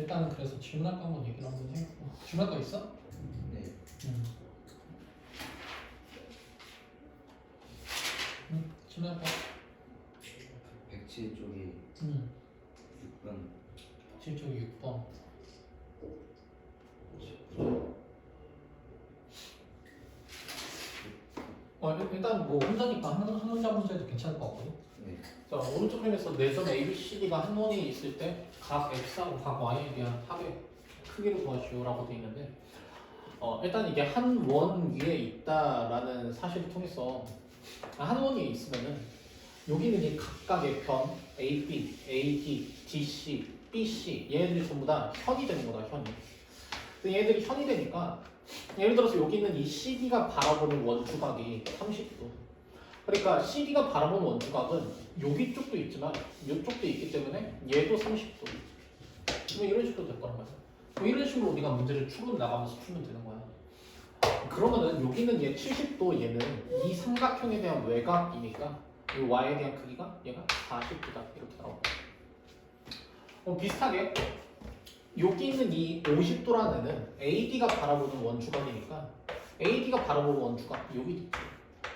일단은 그래서 질문할 거 한번 얘기를 한번 해. 질문할 거 있어? 네. 질문할 거. 107쪽이 6번 7쪽 6번. 일단 뭐 혼자니까 한 문제 한 문제도 괜찮을 것 같거든. 네. 자, 오른쪽 그림에서 내점 A, B, C, D가 한 원이 있을 때 각 X하고 각 Y에 대한 합의 크기를 구하시오라고 되어 있는데 일단 이게 한 원 위에 있다라는 사실을 통해서 한 원 위에 있으면은 여기는 이 각각의 변 A, B, A, D, D, C, B, C 얘네들이 전부 다 현이 되는 거다, 현이. 근데 얘네들이 현이 되니까 예를 들어서 여기 있는 이 CD가 바라보는 원주각이 30도. 그러니까 CD가 바라보는 원주각은 여기 쪽도 있지만 이쪽도 있기 때문에 얘도 30도. 뭐 이런 식으로 될 거란 말이야. 뭐 이런 식으로 우리가 문제를 추론 나가면서 풀면 되는 거야. 그러면은 여기는 얘 70도 얘는 이 삼각형에 대한 외곽이니까 이 y에 대한 크기가 얘가 40도다 이렇게 나오고. 비슷하게 여기 있는 이 50도라는 애는 AD가 바라보는 원주각이니까 AD가 바라보는 원주각 여기 있지.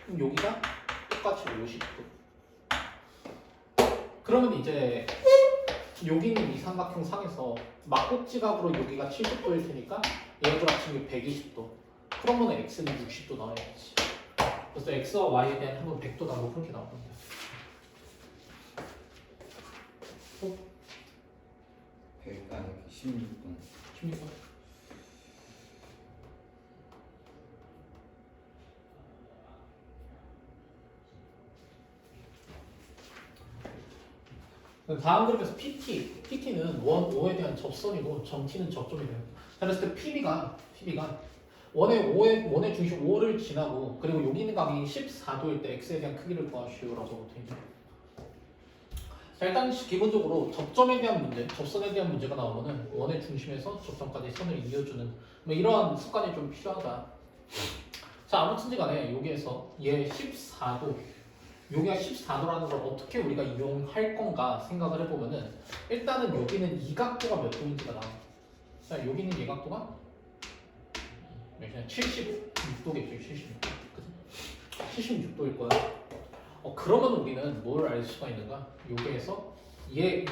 그럼 여기가 똑같이 50도. 그러면 이제 여기 있는 이 삼각형 상에서 막꼭지각으로 여기가 70도일 테니까 얘네들 합친 게 120도. 그러면 x는 60도 나와야지. 그래서 x와 y에 대한 합은 100도다 뭐 그렇게 나올 건데. 16번 16번. 다음 그림에서 PT는 원 O에 대한 접선이고 점T는 접점이 돼요. 그랬을 때 PB가 원의 중심 5를 지나고 그리고 여기 있는 각이 14도일 때 X에 대한 크기를 구하시오라고 되어 있네요. 자, 일단 기본적으로 접점에 대한 문제, 접선에 대한 문제가 나오면은 원의 중심에서 접점까지 선을 이어주는 뭐 이러한 습관이 좀 필요하다. 자, 아무튼지 간에 여기에서 얘 14도 여기가 14도라는 걸 어떻게 우리가 이용할 건가 생각을 해보면은 일단은 여기는 이 각도가 몇 도인지가 나와. 자, 여기는 이 각도가 76도겠죠. 76도일 거야. 그러면 우리는 뭘 알 수가 있는가? 여기에서 얘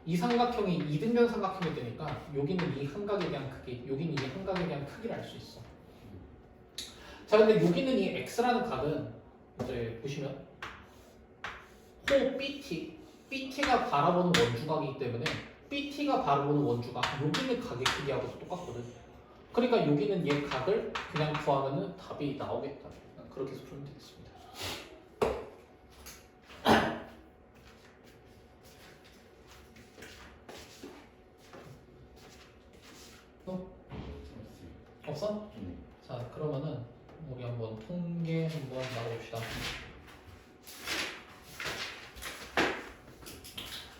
이 삼각형이 이등변 삼각형이 되니까 여기는 이 한각에 대한 크기, 여기는 이 한각에 대한 크기를 알 수 있어. 자, 근데 여기는 이 x라는 각은 이제 보시면 호 BT가 바라보는 원주각이기 때문에 BT가 바라보는 원주각 여기는 각의 크기하고 똑같거든. 그러니까 여기는 얘 각을 그냥 구하면은 답이 나오겠다. 그렇게 해서 풀면 되겠습니다. 없어? 자, 그러면은 우리 한번 통계 한번 나눠봅시다.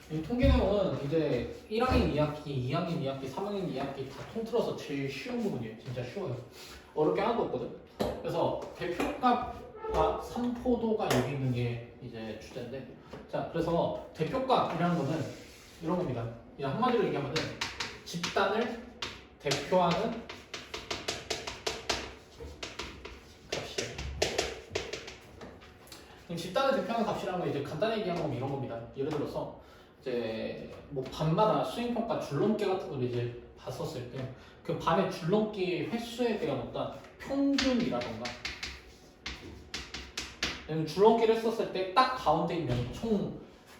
이 통계 내용은 이제 1학년 2학기, 2학년 2학기, 3학년 2학기 다 통틀어서 제일 쉬운 부분이에요. 진짜 쉬워요. 어렵게 하나도 없거든. 그래서 대표값과 산포도가 여기 있는 게 이제 주제인데, 자, 그래서 대표값이라는 거는 이런 겁니다. 그냥 한마디로 얘기하면은 집단을 대표하는 값이에요. 집단을 대표하는 값이라는 건 이제 간단히 얘기하면 이런 겁니다. 예를 들어서 이제 뭐 반마다 수행평가 줄넘기 같은 걸 이제 봤었을 때 그 반의 줄넘기 횟수에 대한 어떤 평균이라던가 줄넘기를 했었을 때 딱 가운데 있는 총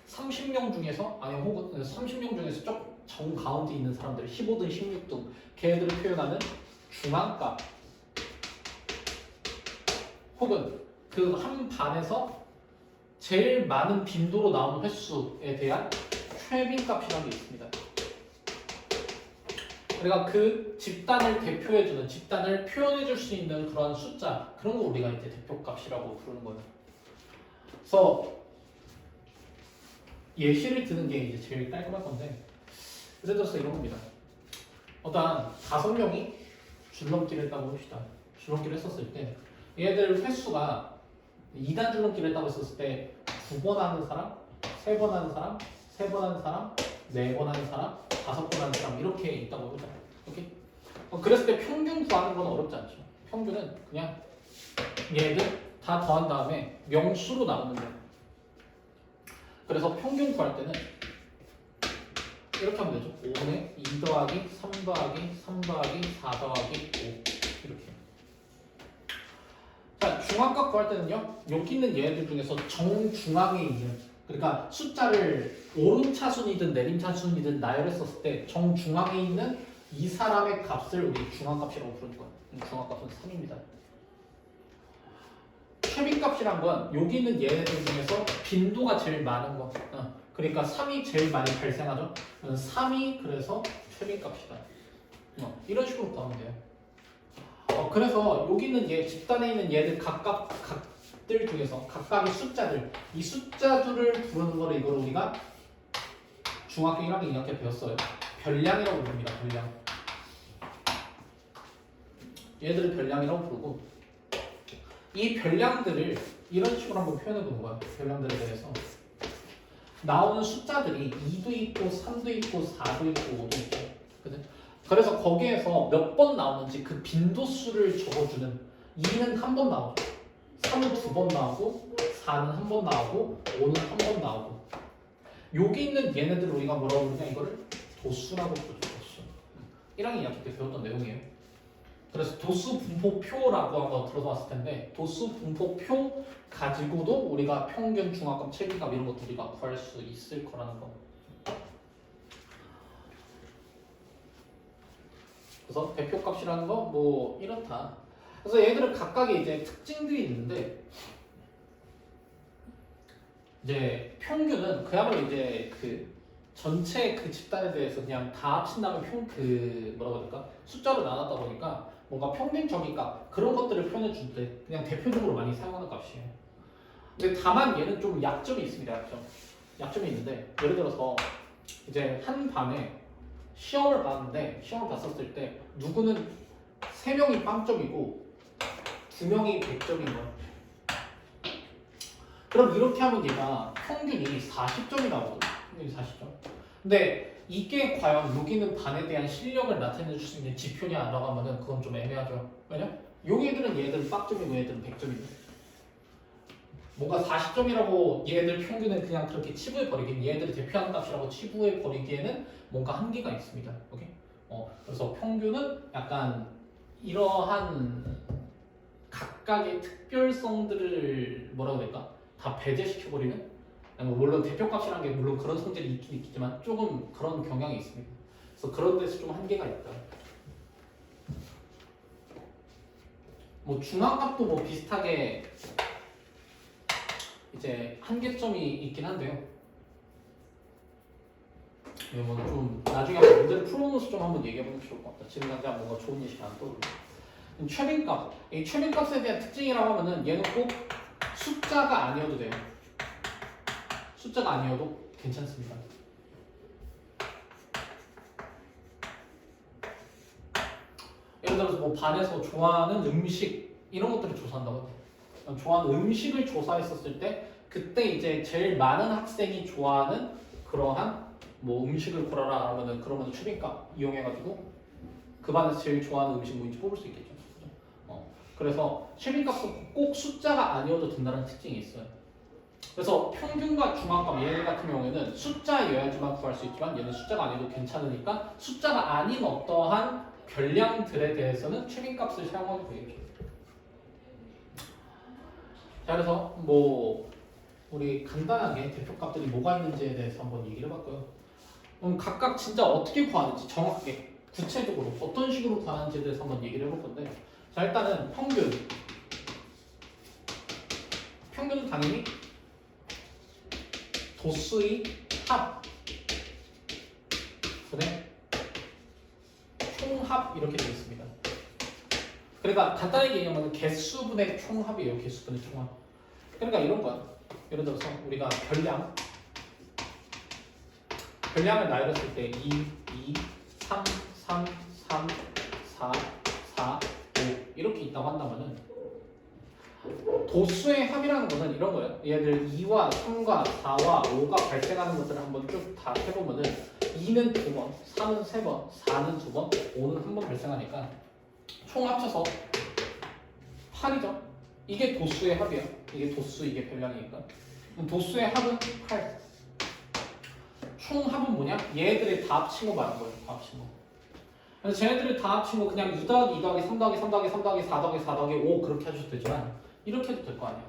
30명 중에서 아니 혹은 30명 중에서 정 가운데 있는 사람들 15등 16등 걔네들을 표현하는 중앙값 혹은 그 한 반에서 제일 많은 빈도로 나오는 횟수에 대한 최빈값이라는 게 있습니다. 그러니까 그 집단을 대표해주는, 집단을 표현해줄 수 있는 그런 숫자, 그런 거 우리가 이제 대표값이라고 부르는 거예요. 그래서 예시를 드는 게 이제 제일 깔끔할 건데, 예를 들어서 이런 겁니다. 어떤 5명이 줄넘기를 했다고 합시다. 줄넘기를 했었을 때 얘들 횟수가 2단 줄넘기를 했다고 했었을 때 2번 하는 사람, 3번 하는 사람, 3번 하는 사람, 4번 하는 사람, 5번 하는 사람 이렇게 있다고 보자. 오케이? 그랬을 때 평균 구하는 건 어렵지 않죠. 평균은 그냥 얘들 다 더한 다음에 명수로 나누면 돼. 그래서 평균 구할 때는 이렇게 하면 되죠. 5에 2 더하기 3 더하기 3 더하기 4 더하기 5 이렇게. 자, 중앙값 구할 때는요. 여기 있는 얘들 중에서 정중앙에 있는, 그러니까 숫자를 오름차순이든 내림차순이든 나열했었을 때 정중앙에 있는 이 사람의 값을 우리 중앙값이라고 부르는 거야. 중앙값은 3입니다. 최빈값이란 건 여기 있는 얘네들 중에서 빈도가 제일 많은 거. 그러니까 3이 제일 많이 발생하죠. 3이 그래서 최빈값이다. 이런 식으로 구하면 돼요. 그래서 여기 있는 얘 집단에 있는 얘들 각들 중에서 각각의 숫자들, 이 숫자들을 부르는 거를 이걸 우리가 중학교 1학년 2학년 때 배웠어요. 별량이라고 부릅니다. 별량. 얘들을 별량이라고 부르고 이 별량들을 이런 식으로 한번 표현해 보는 거야. 별량들에 대해서 나오는 숫자들이 2도 있고 3도 있고 4도 있고 5도 있고 그래? 그래서 거기에서 몇 번 나오는지 그 빈도수를 적어주는 2는 한 번 나오고 3은 2번 나오고 4는 한 번 나오고 5는 한 번 나오고 여기 있는 얘네들을 우리가 뭐라고 부르냐 이거를 도수라고 부르죠. 도수. 1학년 2학기 때 배웠던 내용이에요. 그래서 도수 분포표라고 한번 들어봤을 텐데 도수 분포표 가지고도 우리가 평균, 중앙값, 최빈값 이런 것들 우리가 구할 수 있을 거라는 거. 그래서 대표값이라는 거 뭐 이렇다. 그래서 얘들은 각각의 이제 특징들이 있는데 이제 평균은 그야말로 이제 그 전체 그 집단에 대해서 그냥 다 합친 다음에 뭐라고 해야 될까? 숫자로 나눴다 보니까 뭔가 평균적인 값 그런 것들을 표현해 줄 때 그냥 대표적으로 많이 사용하는 값이에요. 근데 다만 얘는 좀 약점이 있습니다. 약점이 있는데 예를 들어서 이제 한 반에 시험을 봤는데 시험을 봤었을 때 누구는 3명이 빵점이고 2명이 100점인 거야. 그럼 이렇게 하면 얘가 평균이 40점이 나오거든. 평균이 40점. 근데 이게 과연 여기는 반에 대한 실력을 나타내 줄 수 있는 지표냐라고 하면은 그건 좀 애매하죠. 왜냐? 여기들은 얘들은 빵점이고 얘들은 100점인데 뭔가 40점이라고 얘들 평균은 그냥 그렇게 치부해 버리긴 얘들을 대표하는 값이라고 치부해 버리기에는 뭔가 한계가 있습니다. 오케이? 그래서 평균은 약간 이러한 각각의 특별성들을 뭐라고 해야 될까? 다 배제시켜 버리는? 물론 대표값이라는 게 물론 그런 성질이 있긴 있지만 조금 그런 경향이 있습니다. 그래서 그런 데서 좀 한계가 있다. 뭐 중앙값도 뭐 비슷하게 이제 한계점이 있긴 한데요. 이건 좀 나중에 한번 문제를 풀어놓아서 좀 한번 얘기해보면 좋을 것 같다. 지금 당장 뭔가 좋은 예시가 안 떠오르네. 최빈값. 이 최빈값에 대한 특징이라고 하면은 얘는 꼭 숫자가 아니어도 돼요. 숫자가 아니어도 괜찮습니다. 예를 들어서 뭐 반에서 좋아하는 음식 이런 것들을 조사한다고 해요. 좋아하는 음식을 조사했었을 때 그때 이제 제일 많은 학생이 좋아하는 그러한 뭐 음식을 고르라 하면은 그러면 최빈값 이용해가지고 그 반에서 제일 좋아하는 음식 뭐인지 뽑을 수 있겠죠. 그래서 최빈값은 꼭 숫자가 아니어도 된다는 특징이 있어요. 그래서 평균과 중앙값 얘 같은 경우에는 숫자여야지만 구할 수 있지만 얘는 숫자가 아니어도 괜찮으니까 숫자가 아닌 어떠한 별량들에 대해서는 최빈값을 사용하게 되겠죠. 자, 그래서 뭐 우리 간단하게 대표값들이 뭐가 있는지에 대해서 한번 얘기를 해봤고요. 각각 진짜 어떻게 구하는지 정확하게 구체적으로 어떤 식으로 구하는지에 대해서 한번 얘기를 해볼 건데, 자 일단은 평균은 당연히 도수의 합 분의 총합 이렇게 되어 있습니다. 그러니까 간단하게 얘기하면 개수분의 총합이에요. 개수분의 총합. 그러니까 이런 거야. 예를 들어서 우리가 별량을 나열했을 때 2, 3, 3, 3, 4, 4, 5 이렇게 있다고 한다면은 도수의 합이라는 것은 이런 거예요. 얘들 2와 3과 4와 5가 발생하는 것들을 한번 쭉 다 해보면은 2는 2번, 3은 3번, 4는 2번, 5는 1번 발생하니까 총 합쳐서 8이죠. 이게 도수의 합이에요. 이게 도수, 이게 별량이니까. 도수의 합은 8. 총 합은 뭐냐? 얘들이 다 합친 거 말한 거예요. 다 합친 거. 그래서 쟤네들을 다 합친 거 그냥 2 더하기 2 더하기 3 더하기 3 더하기 3 더하기 4 더하기 4 더하기 5 그렇게 하셔도 되지만 이렇게 해도 될 거 아니야.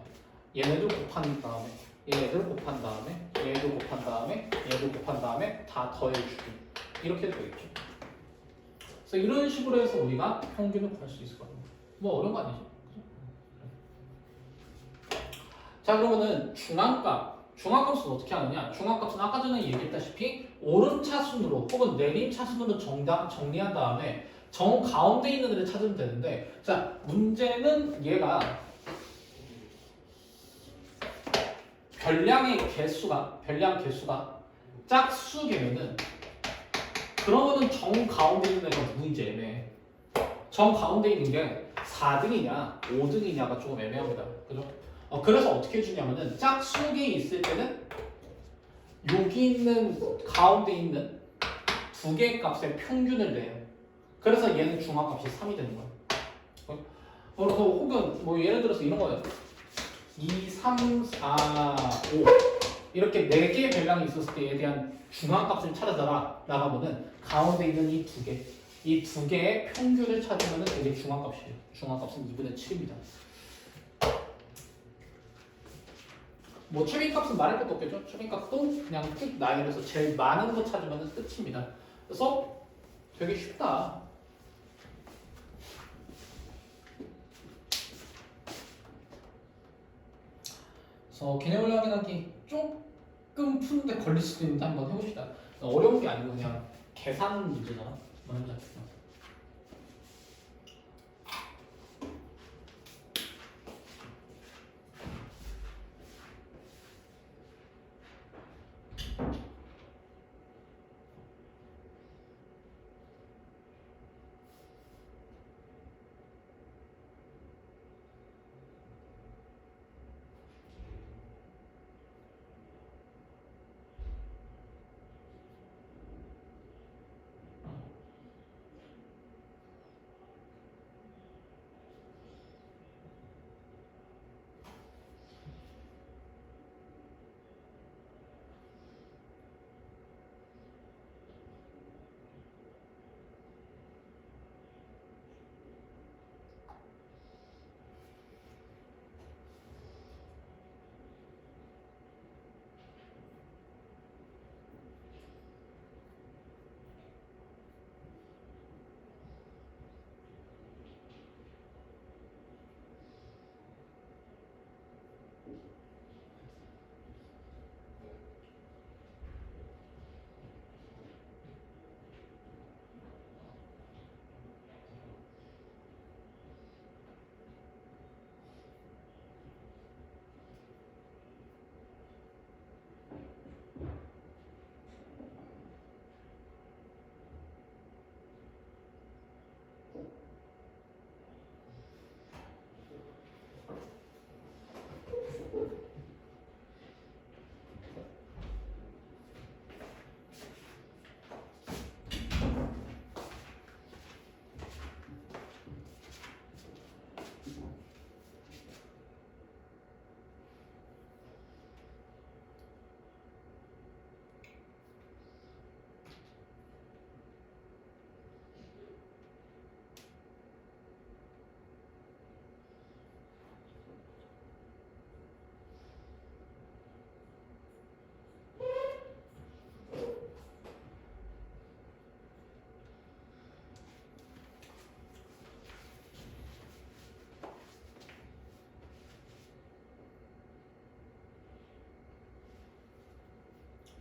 얘네들 곱한 다음에 얘네들 곱한 다음에 얘네들 곱한 다음에 얘네들 곱한 다음에 다 더해주기 이렇게 해도 되겠죠. 그래서 이런 식으로 해서 우리가 평균을 구할 수 있을 거예요. 뭐 어려운 거 아니죠. 자 그러면은 중앙값은 어떻게 하느냐? 중앙값은 아까 전에 얘기했다시피 오름차순으로 혹은 내림차순으로 정리한 다음에 정 가운데 있는 애를 찾으면 되는데 자 문제는 얘가 별량 개수가 짝수개면은 그러면은 정 가운데 있는 애가 누구인지 애매해. 정 가운데 있는 게 4등이냐 5등이냐가 조금 애매합니다. 그죠? 그래서 어떻게 해주냐면은 짝수에 있을 때는 여기 있는 가운데 있는 두 개의 값의 평균을 내요. 그래서 얘는 중앙값이 3이 되는 거야. 그래서 혹은 뭐 예를 들어서 이런 거예요. 2, 3, 4, 5 이렇게 4개의 별량이 있었을 때에 대한 중앙값을 찾아달라 나가면은 가운데 있는 이 두 개의 평균을 찾으면은 이게 중앙값이에요. 중앙값은 2분의 7입니다. 뭐 최빈값은 말할 것도 없겠죠. 최빈값도 그냥 쭉 나열해서 제일 많은 거 찾으면 끝입니다. 그래서 되게 쉽다. 그래서 개념을 확인하기 조금 푸는데 걸릴 수도 있는데 한번 해봅시다. 어려운 게 아니고 그냥 계산 문제잖아. 먼저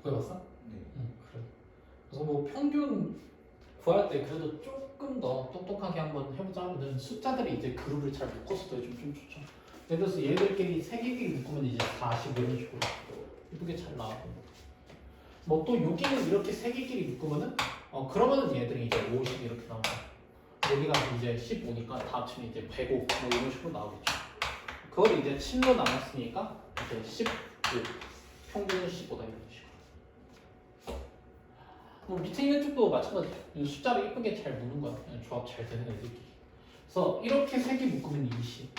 구해봤어? 네. 응, 그래. 그래서 뭐 평균 구할 때 그래도 조금 더 똑똑하게 한번 해보자 하면은 숫자들이 이제 그룹을 잘 묶어서 더해주면 좀 좋죠. 예를 들어서 얘들끼리 세 개끼리 묶으면 이제 40 이런 식으로 예쁘게 잘 나오고 뭐 또 여기는 이렇게 세 개끼리 묶으면은 그러면은 얘들이 이제 50 이렇게 나오고 여기가 이제 15니까 다 합치면 이제 105 뭐 이런 식으로 나오겠죠. 그걸 이제 7로 나눴으니까 이제 15 평균은 15다 이런 식으로. 밑에 있는 쪽도 마찬가지야. 숫자를 이쁘게 잘 묶는 거야. 그냥 조합 잘 되는 애들끼리. 그래서 이렇게 세 개 묶으면 20.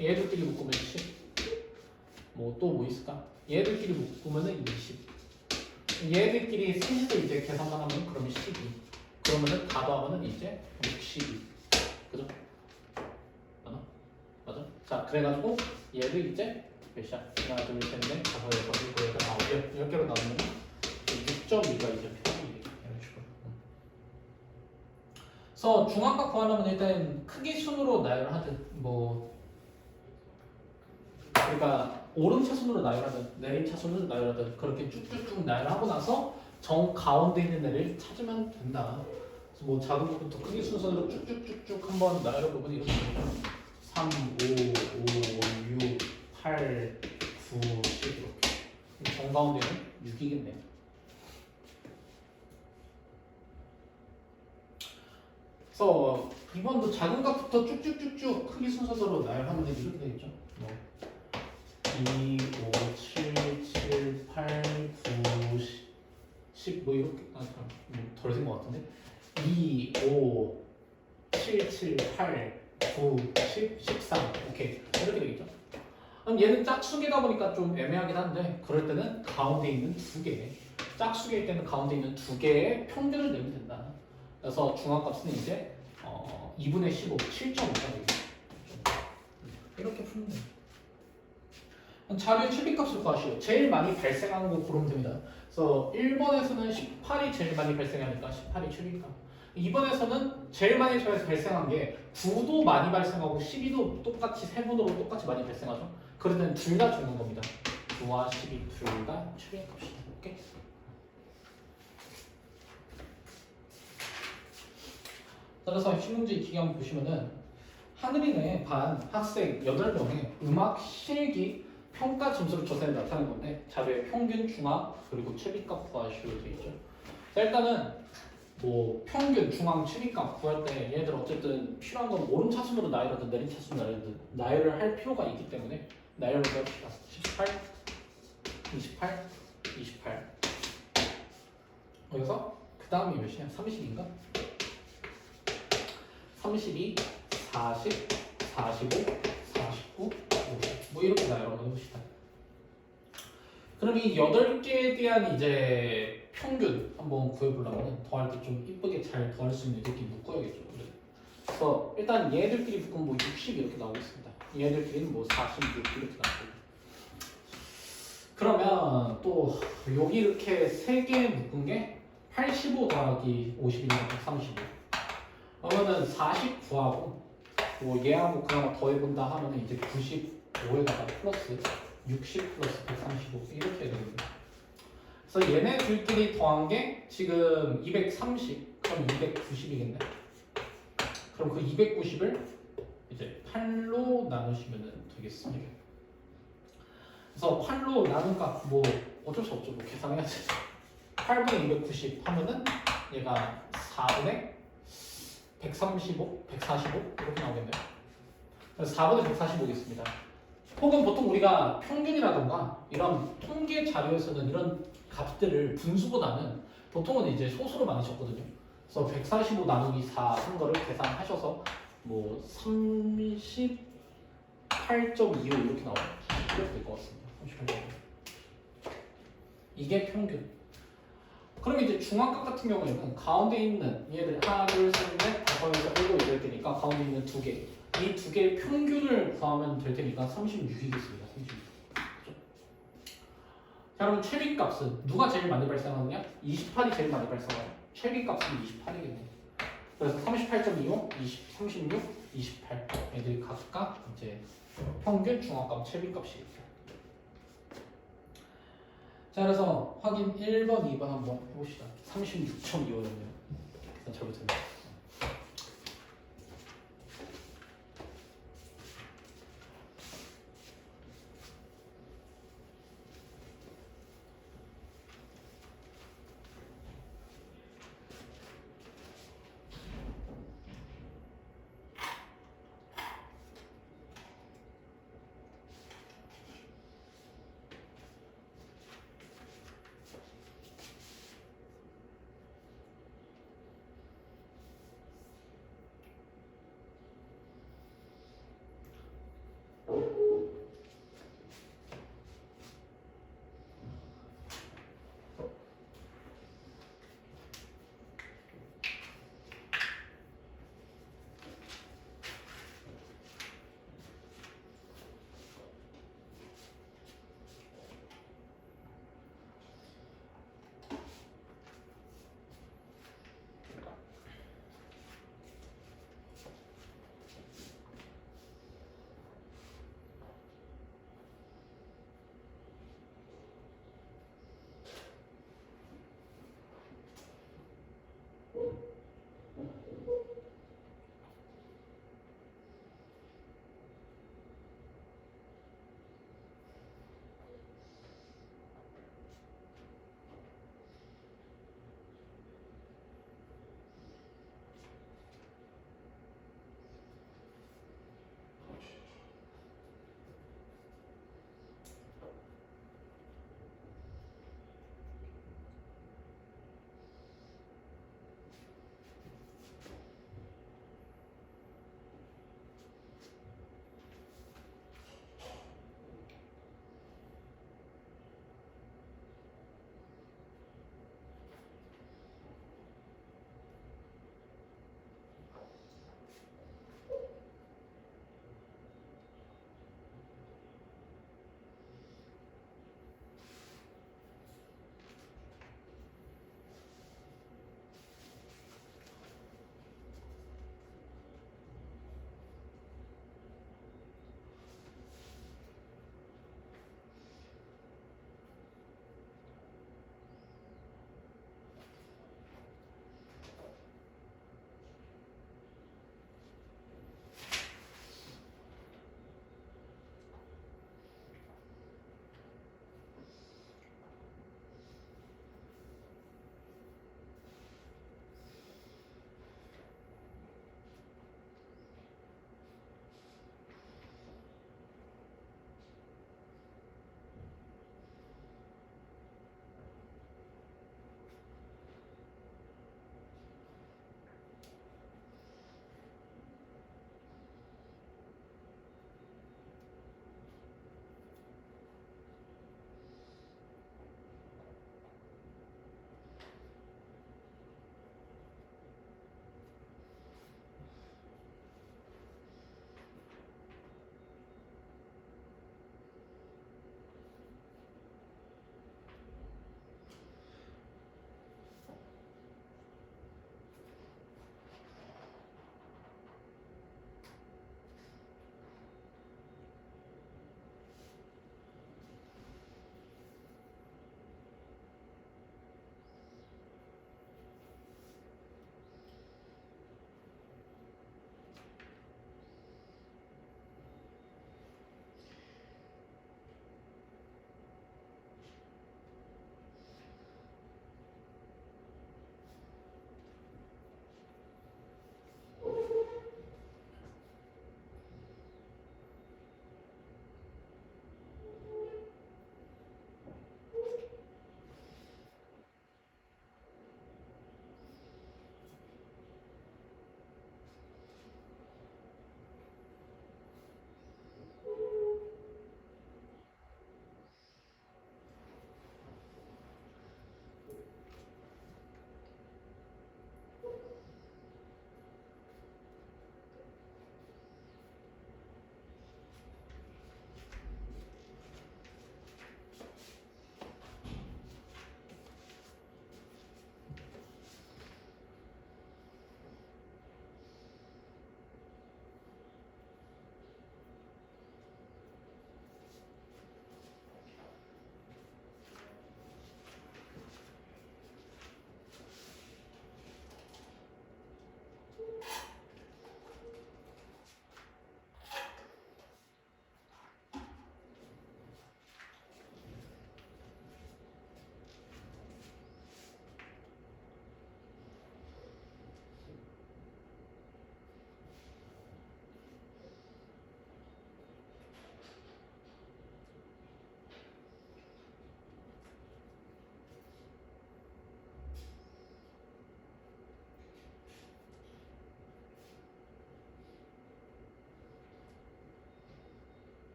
얘들끼리 묶으면 10. 뭐 또 뭐 있을까? 얘들끼리 묶으면은 20. 얘들끼리 셋이서 이제 계산만 하면 그러면 12. 그러면은 다 더하면은 이제 62. 그죠? 맞아? 맞아? 자, 그래가지고 얘를 이제 몇이야? 하나, 둘, 셋, 넷, 다섯, 여섯, 일곱, 여덟, 아홉, 10개로 나누면 6.2가 이제 표현이 돼. 이런 식으로. 그래서 중앙값 구하려면 일단 크기 순으로 나열을 하든 뭐 그러니까 오른 차순으로 나열하든 내린 차순으로 나열하든 그렇게 쭉쭉쭉 나열하고 나서 정 가운데 있는 애를 찾으면 된다. 그래서 뭐 작은 것부터 크기 순서대로 쭉쭉쭉쭉 한번 나열해 보면 이렇게 되죠. 3, 5, 6, 8, 9, 10 이렇게. 정 가운데는 6이겠네요. 그래서 이번도 작은 값부터 쭉쭉쭉쭉 크기 순서대로 나열하면 이렇게 되겠죠. 뭐 2, 5, 7, 7, 8, 9, 10 뭐 이렇게 덜 센 것 같은데 2, 5, 7, 7, 8, 9, 10, 13 오케이 이렇게 되겠죠. 그럼 얘는 짝수개다 보니까 좀 애매하긴 한데 그럴 때는 가운데 있는 두 개, 짝수개일 때는 가운데 있는 두 개의 평균을 내면 된다. 그래서 중앙값은 이제 2분의 15, 7.5가 되겠죠. 이렇게 풀면 돼요. 자료의 최빈값을 구하시오. 제일 많이 발생하는 거 고르면 됩니다. 그래서 1번에서는 18이 제일 많이 발생하니까 18이 최빈값. 2번에서는 제일 많이 발생한 게 9도 많이 발생하고 12도 똑같이 세 번으로 똑같이 많이 발생하죠. 그럴 때는 둘 다 적는 겁니다. 9와 12 둘 다 최빈값이다. 오케이? 따라서 신문지 기계 한번 보시면은 하늘이네 반 학생 8명의 음악 실기 평가 점수를 조사해 나타낸 건데 자료에 평균, 중앙, 그리고 최빈값 구하시오 되어 있죠. 자, 일단은 뭐 평균, 중앙, 최빈값 구할 때 얘들 어쨌든 필요한 건 오른 차순으로 나열하든 내린 차순으로 나열하든 나열을 할 필요가 있기 때문에 나열을 해봅시다. 18, 28, 28 여기서 그 다음이 몇이냐? 30인가? 32, 40, 45, 49, 50 뭐 이렇게 나열을 해봅시다. 그럼 이 8개에 대한 이제 평균 한번 구해보려면 더할 때 좀 이쁘게 잘 더할 수 있는 이렇게 묶어야겠죠. 그래서 일단 얘들끼리 묶으면 뭐 60 이렇게 나오겠습니다. 얘들끼리는 뭐 46 이렇게 나오고. 그러면 또 여기 이렇게 3개 묶은 게 85 더하기 51이면 135. 그러면은 49하고 뭐 얘하고 그나마 더해본다 하면은 이제 95에다가 플러스 60 플러스 135 이렇게 해야 됩니다. 그래서 얘네들끼리 더한 게 지금 230 그럼 290이겠네. 그럼 그 290을 이제 8로 나누시면 되겠습니다. 그래서 8로 나눈 값 뭐 어쩔 수 없죠. 뭐 계산해야지. 8분의 290 하면은 얘가 4분의 135, 145 이렇게 나오겠네요. 그래서 4분의 145겠습니다. 혹은 보통 우리가 평균이라던가 이런 통계 자료에서는 이런 값들을 분수보다는 보통은 이제 소수로 많이 적거든요. 그래서 145 나누기 4 한 거를 계산하셔서 뭐 38.25 이렇게 나와요. 이렇게 될 것 같습니다. 38.25. 이게 평균. 그럼 이제 중앙값 같은 경우에는 가운데 있는 얘들 하나, 둘, 셋, 넷, 다섯, 여섯, 일곱 이럴 테니까 가운데 있는 두 개. 이 두 개의 평균을 구하면 될 테니까 36이겠습니다. 36. 그렇죠? 자, 그럼 최빈값은 누가 제일 많이 발생하느냐? 28이 제일 많이 발생하죠. 최빈값은 28이겠네요. 그래서 38.25, 20, 36, 28 애들이 각각 이제 평균, 중앙값, 최빈값이겠죠. 자, 그래서 확인 1번, 2번 한번 해봅시다. 36.25였네요. 계산 잘못했네요.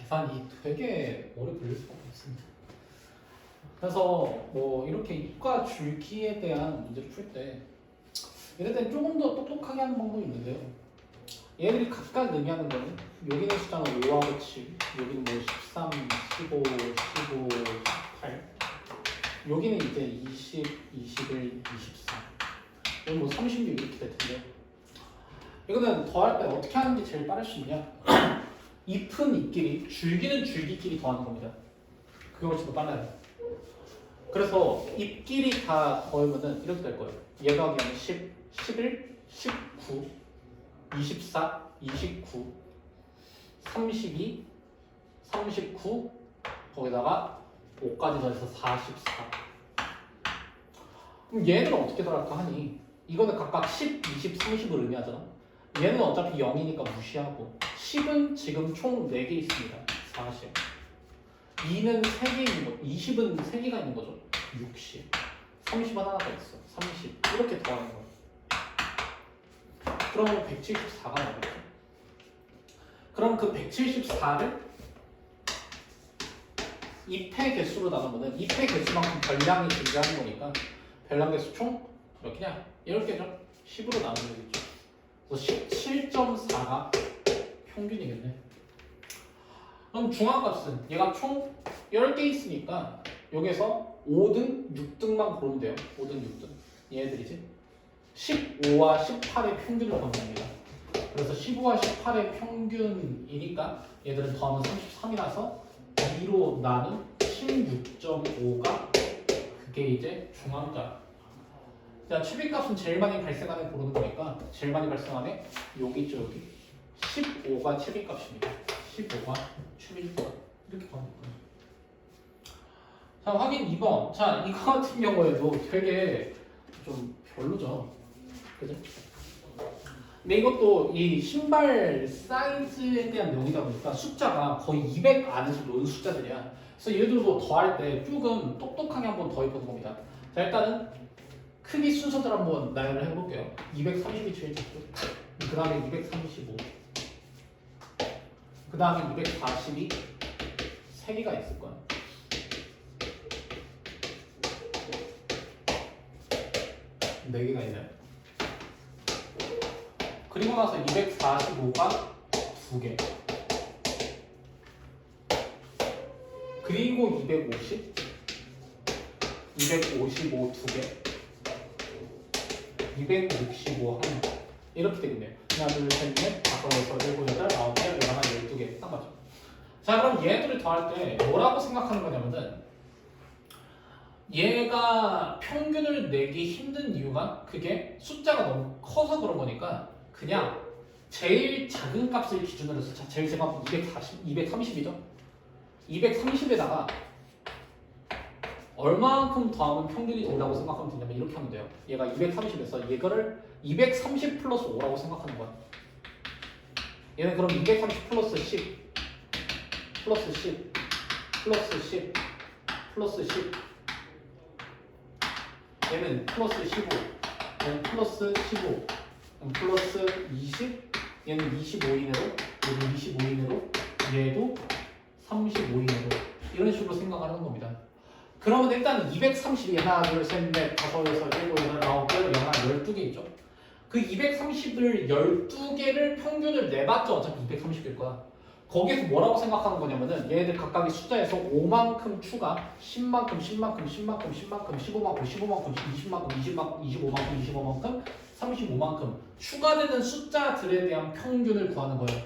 계산이 되게 오래 걸릴 수밖에 없습니다. 그래서 뭐 이렇게 이과 줄기에 대한 문제를 풀 때 이럴 땐 조금 더 똑똑하게 하는 방법이 있는데요. 얘들이 각각 의미하는 거는 여기는 숫자는 5하고 7, 여기는 뭐 13, 15, 15, 18 여기는 이제 20, 21, 24 여기 뭐 36 이렇게 될 텐데 이거는 더할 때 어떻게 하는 게 제일 빠를 수 있냐 잎은 잎끼리, 줄기는 줄기끼리 더하는 겁니다. 그게 훨씬 더 빨라요. 그래서 잎끼리 다 더하면은 이렇게 될 거예요. 얘가 그냥 10, 11, 19, 24, 29, 32, 39 거기다가 5까지 더해서 44. 그럼 얘는 어떻게 더할까 하니 이거는 각각 10, 20, 30을 의미하잖아. 얘는 어차피 0이니까 무시하고 10은 지금 총 4개 있습니다. 40. 2는 3개 있는 거, 20은 3개가 있는 거죠. 60. 30은 하나 더 있어. 30. 이렇게 더하는 거예요. 그러면 174가 나오겠죠. 그럼 그 174를 잎의 개수로 나누면 잎의 개수만큼 별량이 존재하는 거니까 별량 개수 총 몇 개냐? 이렇게 죠 10으로 나누면 되겠죠. 그래서 17.4가 평균이겠네. 그럼 중앙값은 얘가 총 10개 있으니까 여기서 5등, 6등만 고르면 돼요. 5등, 6등. 얘네들이지. 15와 18의 평균을 구하면 됩니다. 그래서 15와 18의 평균이니까 얘들은 더하면 33이라서 2로 나눈 16.5가 그게 이제 중앙값. 자, 최빈값은 제일 많이 발생하는 고르는 거니까 제일 많이 발생하는 여기 있죠, 여기. 15가 최빈값입니다. 15가 최빈값. 이렇게 가는 거예요. 자, 확인 2번. 자, 이거 같은 경우에도 되게 좀 별로죠. 그죠? 근데 이것도 이 신발 사이즈에 대한 내용이다 보니까 숫자가 거의 200 안에서 노는 숫자들이야. 그래서 얘들도 더할 때 조금 똑똑하게 한번 더해보는 겁니다. 자, 일단은 크기 순서대로 한번 나열을 해볼게요. 230이 제일 작죠. 그 다음에 235. 그 다음에 242. 3개가 있을 거야. 네 개가 있나요? 그리고 나서 245가 2개. 그리고 250, 255 2개, 265 하나. 이렇게 되겠네요. 하나, 둘, 셋, 넷, 다섯, 여섯, 일곱, 여덟, 아홉, 열, 열하나, 12개. 딱 맞죠? 자, 그럼 얘들을 더할 때 뭐라고 생각하는 거냐면은 얘가 평균을 내기 힘든 이유가 그게 숫자가 너무 커서 그런 거니까 그냥 제일 작은 값을 기준으로 해서 자, 제일 작은 값은 230이죠? 230에다가 얼마만큼 더하면 평균이 된다고 생각하면 되냐면 이렇게 하면 돼요. 얘가 230에서 얘를 230 플러스 5라고 생각하는 거야. 얘는 그럼 230 플러스 10 플러스 10 플러스 10 플러스 10 얘는 플러스 15 얘는 플러스 15 얘는 플러스 20 얘는 25이네로 얘는 25이네로 얘도 35이네로 이런 식으로 생각하는 겁니다. 그러면 일단 230이 하나 둘 셋 넷 다섯 여섯 일곱 여덟 아홉 열 열하나 12개 있죠. 그 230을 12개를 평균을 내봤자 어차피 230일 거야. 거기서 뭐라고 생각하는 거냐면은 얘네들 각각의 숫자에서 5만큼 추가 10만큼 10만큼 10만큼 10만큼 15만큼 15만큼 20만큼 20만큼 25만큼 25만큼 35만큼 추가되는 숫자들에 대한 평균을 구하는 거예요.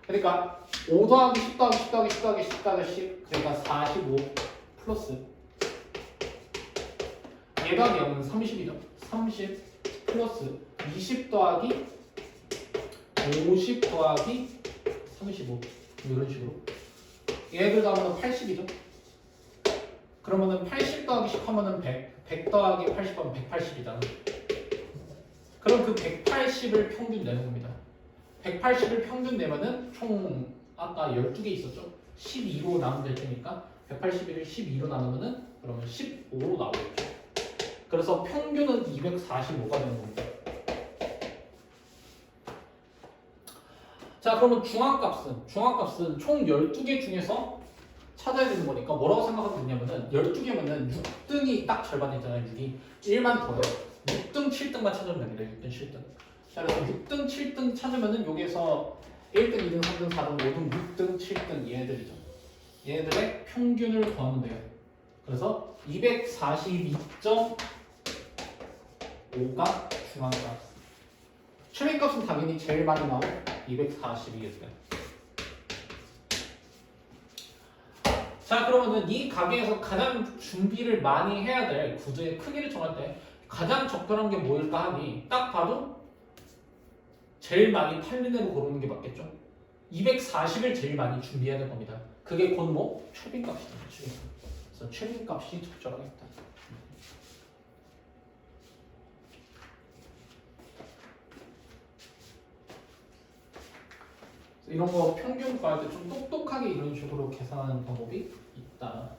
그러니까 5 더하기 10 더하기 10 더하기 10 더하기 10 더하기 10 그러니까 45 플러스 얘 더하기 0은 30이죠. 30 플러스 20 더하기 50 더하기 35 이런 식으로 얘들 더하면 80이죠. 그러면은 80 더하기 10 하면은 100 100 더하기 80 하면 180이잖아. 그럼 그 180을 평균 내는 겁니다. 180을 평균 내면은 총 아까 12개 있었죠? 12로 나누면 될 테니까 181을 12로 나누면은 그러면 15로 나오겠죠. 그래서 평균은 245가 되는 겁니다. 자, 자, 그러면 중앙값은 총 12개 중에서 찾아야 되는 거니까 뭐라고 생각하면 되냐면은 12개면은 6등이 딱 절반이잖아요. 6이 1만 더요. 6등, 7등만 찾으면 됩니다. 6등, 7등. 자, 그래서 6등, 7등 찾으면은 여기에서 1등, 2등, 3등, 4등, 5등, 6등, 7등 얘네들이죠. 얘네들의 평균을 구하면 돼요. 그래서 242.5가 중앙값. 최빈값은 당연히 제일 많이 나온 242였어요. 자, 그러면은 이 가게에서 가장 준비를 많이 해야 될 구조의 크기를 정할 때 가장 적절한 게 뭐일까 하니 딱 봐도 제일 많이 팔리는 애로 고르는 게 맞겠죠. 240을 제일 많이 준비해야 될 겁니다. 그게 곧 뭐? 최빈값이죠. 그래서 최빈값이 적절하겠다. 이런 거 평균 구할 때 좀 똑똑하게 이런 식으로 계산하는 방법이 있다.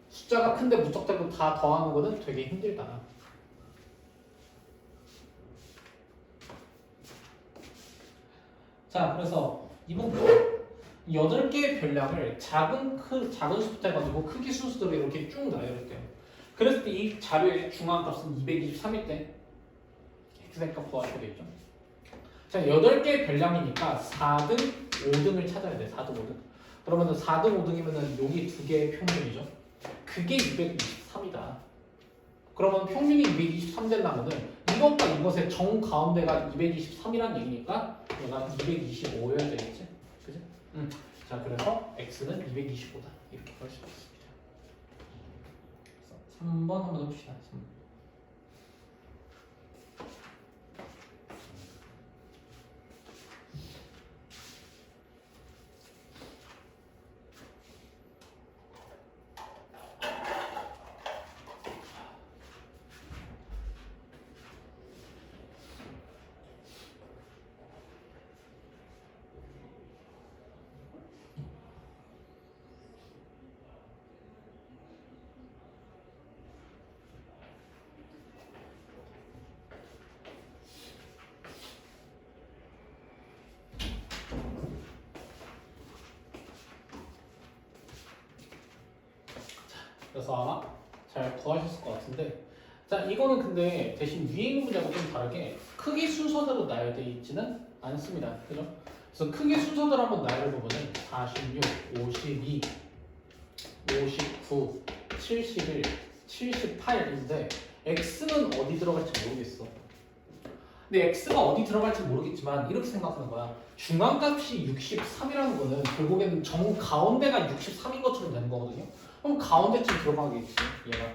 숫자가 큰데 무턱대고 다 더하는 거는 되게 힘들다. 자, 그래서 이번 거 8개의 별량을 작은 수부터 해가지고 크기 순서대로 이렇게 쭉 나열할게요. 그랬을 때 이 자료의 중앙값은 223일 때 x값 구하시게 되겠죠. 자, 8개의 별량이니까 4등, 5등을 찾아야 돼. 4등, 5등. 그러면은 4등, 5등이면은 여기 두 개의 평균이죠. 그게 223이다. 그러면 평균이 223 되려면은 이것과 이것의 정 가운데가 223이라는 얘기니까 얘가 225여야 되겠지? 그지? 자, 그래서 x는 225다. 이렇게 볼 수 있습니다. 그래서 3번 한번 해봅시다. 3번. 그래서 아마 잘 구하셨을 것 같은데, 자, 이거는 근데 대신 위에 있는 문제하고 좀 다르게 크기 순서대로 나열되어 있지는 않습니다. 그죠? 그래서 크기 순서대로 한번 나열해보면 46, 52, 59, 71, 78인데 x는 어디 들어갈지 모르겠어. 근데 x가 어디 들어갈지 모르겠지만 이렇게 생각하는 거야. 중앙값이 63이라는 거는 결국에는 정 가운데가 63인 것처럼 되는 거거든요. 그럼 가운데쯤 들어가겠지. 얘가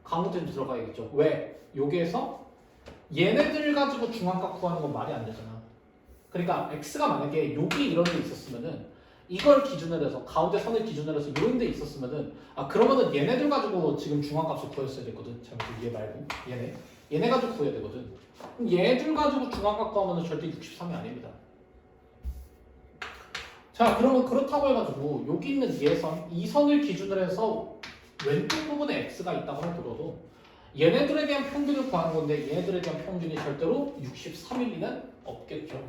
가운데쯤 들어가야겠죠. 왜? 여기에서 얘네들 가지고 중앙값 구하는 건 말이 안 되잖아. 그러니까 x가 만약에 여기 이런 데 있었으면은 이걸 기준으로 해서 가운데 선을 기준으로 해서 이런 데 있었으면은 그러면은 얘네들 가지고 지금 중앙값을 구했어야 됐거든. 잠시 얘 말고 얘네 가지고 구해야 되거든. 그럼 얘들 가지고 중앙값 구하면은 절대 63이 아닙니다. 자, 그러면 그렇다고 해가지고 여기 있는 이 선을 기준으로 해서 왼쪽 부분에 x가 있다고 하더라도 얘네들에 대한 평균을 구하는 건데 얘네들에 대한 평균이 절대로 63일 리는 없겠죠.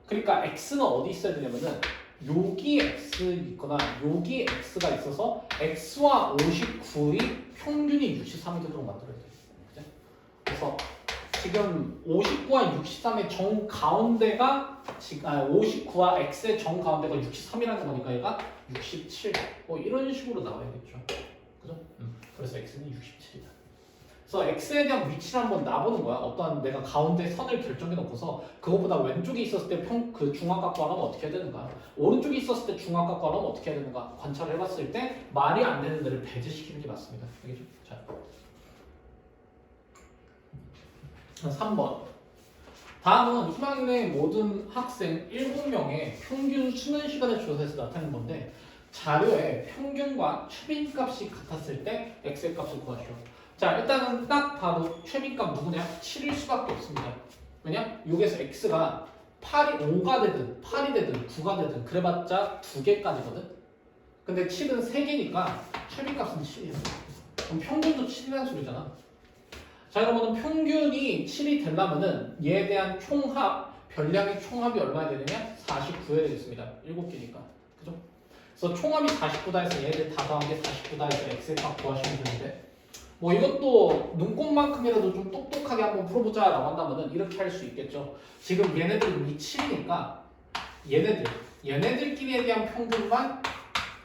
그러니까 x는 어디 있어야 되냐면은 여기 x 있거나 여기 x가 있어서 x와 59의 평균이 63이 되도록 만들어야 돼요. 그죠? 그래서 지금 59와 63의 정 가운데가 59와 x의 정 가운데가 63이라는 거니까 얘가 67 뭐 이런 식으로 나와야겠죠. 그죠? 그래서 x는 67이다. 그래서 x에 대한 위치를 한번 놔보는 거야. 어떠한 내가 가운데 선을 결정해 놓고서 그것보다 왼쪽에 있었을 때 그 중앙값 구하면 어떻게 해야 되는가, 오른쪽에 있었을 때 중앙값 구하면 어떻게 해야 되는가 관찰을 해봤을 때 말이 안 되는 데를 배제시키는 게 맞습니다. 알겠죠? 자, 3번. 다음은 희망의 모든 학생 7명의 평균 수능 시간을 조사해서 나타낸 건데 자료에 평균과 최빈값이 같았을 때 x의 값을 구하시오. 자, 일단은 딱 봐도 최빈값 누구냐? 7일 수밖에 없습니다. 왜냐? 여기서 x가 5가 되든 8이 되든 9가 되든 그래봤자 2개까지거든? 근데 7은 3개니까 최빈값은 7이야. 그럼 평균도 7이라는 소리잖아. 자, 그러면 평균이 7이 되려면은 얘에 대한 총합 별량의 총합이 얼마야 되느냐? 49해야 되겠습니다. 7개니까. 그죠? 그래서 총합이 49다 해서 얘들 다 더한 게 49다 해서 x의 값 구하시면 되는데 뭐 이것도 눈꽃만큼이라도 좀 똑똑하게 한번 풀어보자 라고 한다면은 이렇게 할 수 있겠죠. 지금 얘네들이 7이니까 얘네들끼리에 대한 평균만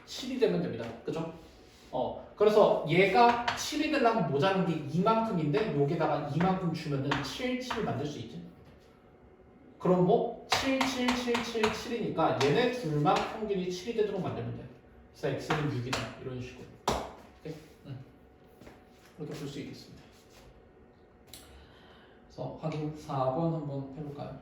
7이 되면 됩니다. 그죠? 그래서 얘가 7이 되려면 모자란 게 이만큼인데 여기다가 이만큼 주면은 7, 7을 만들 수 있지. 그럼 뭐 7, 7, 7, 7, 7이니까 얘네 둘만 평균이 7이 되도록 만들면 돼. 그래서 x는 6이다. 이런 식으로. 오케이? 이렇게 볼 수 있겠습니다. 그래서 확인 4번 한번 해볼까요?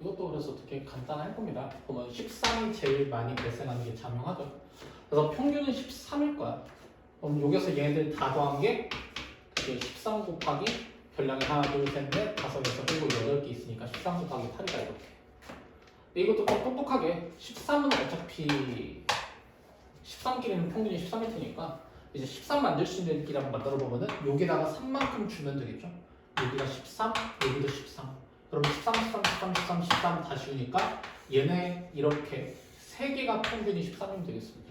이것도 그래서 되게 간단할 겁니다. 보면 13이 제일 많이 발생하는 게 자명하죠. 그래서 평균은 13일 거야. 그럼 여기서 얘네들 다 더한 게 13 곱하기 별량이 하나, 둘, 셋, 넷, 다섯, 여섯, 일곱, 8개 있으니까 13 곱하기 8이다 이렇게. 근데 이것도 좀 똑똑하게 13은 어차피 13끼리는 평균이 13일 테니까 이제 13 만들 수 있는 끼리 한번 만들어 보면은 여기다가 3만큼 주면 되겠죠. 여기가 13, 여기도 13. 그럼 13, 13, 13, 13, 13 다 지우니까 얘네 이렇게 3개가 평균이 13이면 되겠습니다.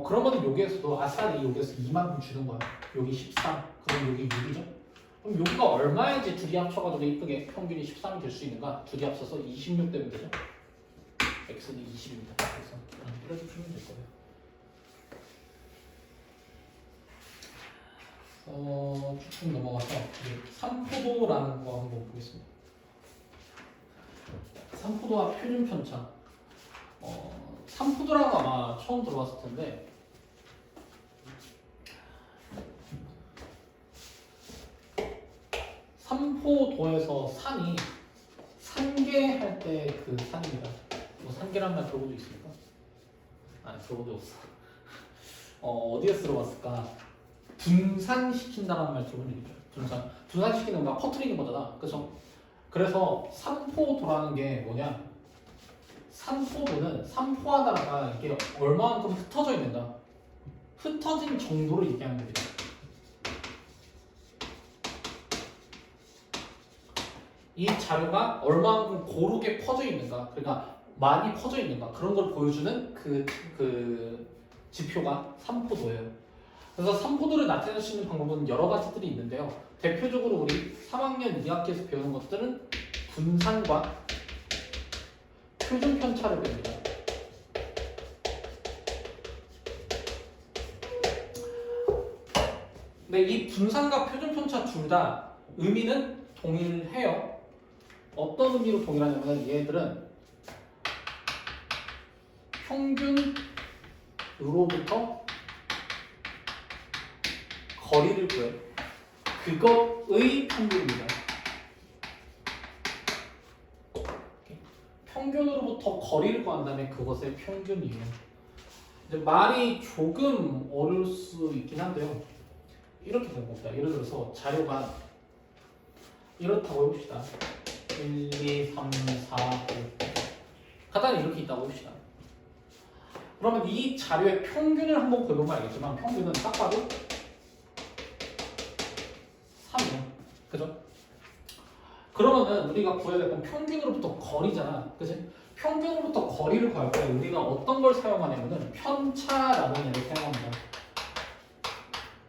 그러면 여기에서도 아싸리 여기에서 2만큼 주는 거야. 여기 13, 그럼 여기 6이죠. 그럼 여기가 얼마인지 둘이 합쳐가지고 이쁘게 평균이 13이 될 수 있는가? 둘이 합쳐서 26 되면 되죠. x는 20입니다. 그래서 이렇게 풀면 될 거예요. 쭉쭉 넘어가서 삼포도라는 거 한번 보겠습니다. 삼포도와 표준 편차. 삼포도라는 거 아마 처음 들어봤을 텐데 삼포도에서 산이 산계 할 때 그 산입니다. 뭐 산계란 말 들어본 적 있습니까? 아니 들어본 적 없어. 어디에서 들어봤을까? 분산시킨다라는 말 들어본 적 있죠? 분산시키는 거 퍼뜨리는 거잖아. 그래서 삼포도라는 게 뭐냐? 삼포도는 삼포하다가 이게 얼마만큼 흩어져 있는가? 흩어진 정도를 얘기하는 겁니다. 이 자료가 얼마만큼 고르게 퍼져 있는가? 그러니까 많이 퍼져 있는가? 그런 걸 보여주는 그 지표가 삼포도예요. 그래서 삼포도를 나타낼 수 있는 방법은 여러 가지들이 있는데요. 대표적으로 우리 3학년 2학기에서 배우는 것들은 분산과 표준 편차를 배웁니다. 근데 이 분산과 표준 편차 둘 다 의미는 동일해요. 어떤 의미로 동일하냐면 얘들은 평균으로부터 거리를 구해. 그것의 평균입니다. 평균으로부터 거리를 구한 다음에 그것의 평균이에요. 이제 말이 조금 어려울 수 있긴 한데요. 이렇게 된 겁니다. 예를 들어서 자료가 이렇다고 해봅시다. 1, 2, 3, 4, 5 간단히 이렇게 있다고 해봅시다. 그러면 이 자료의 평균을 한번 구해보면 알겠지만 평균은 딱 봐도 3이에요. 그죠? 그러면은 우리가 구해야 될 건 평균으로부터 거리잖아. 그치? 평균으로부터 거리를 구할 때 우리가 어떤 걸 사용하냐면은 편차라는 얘를 사용합니다.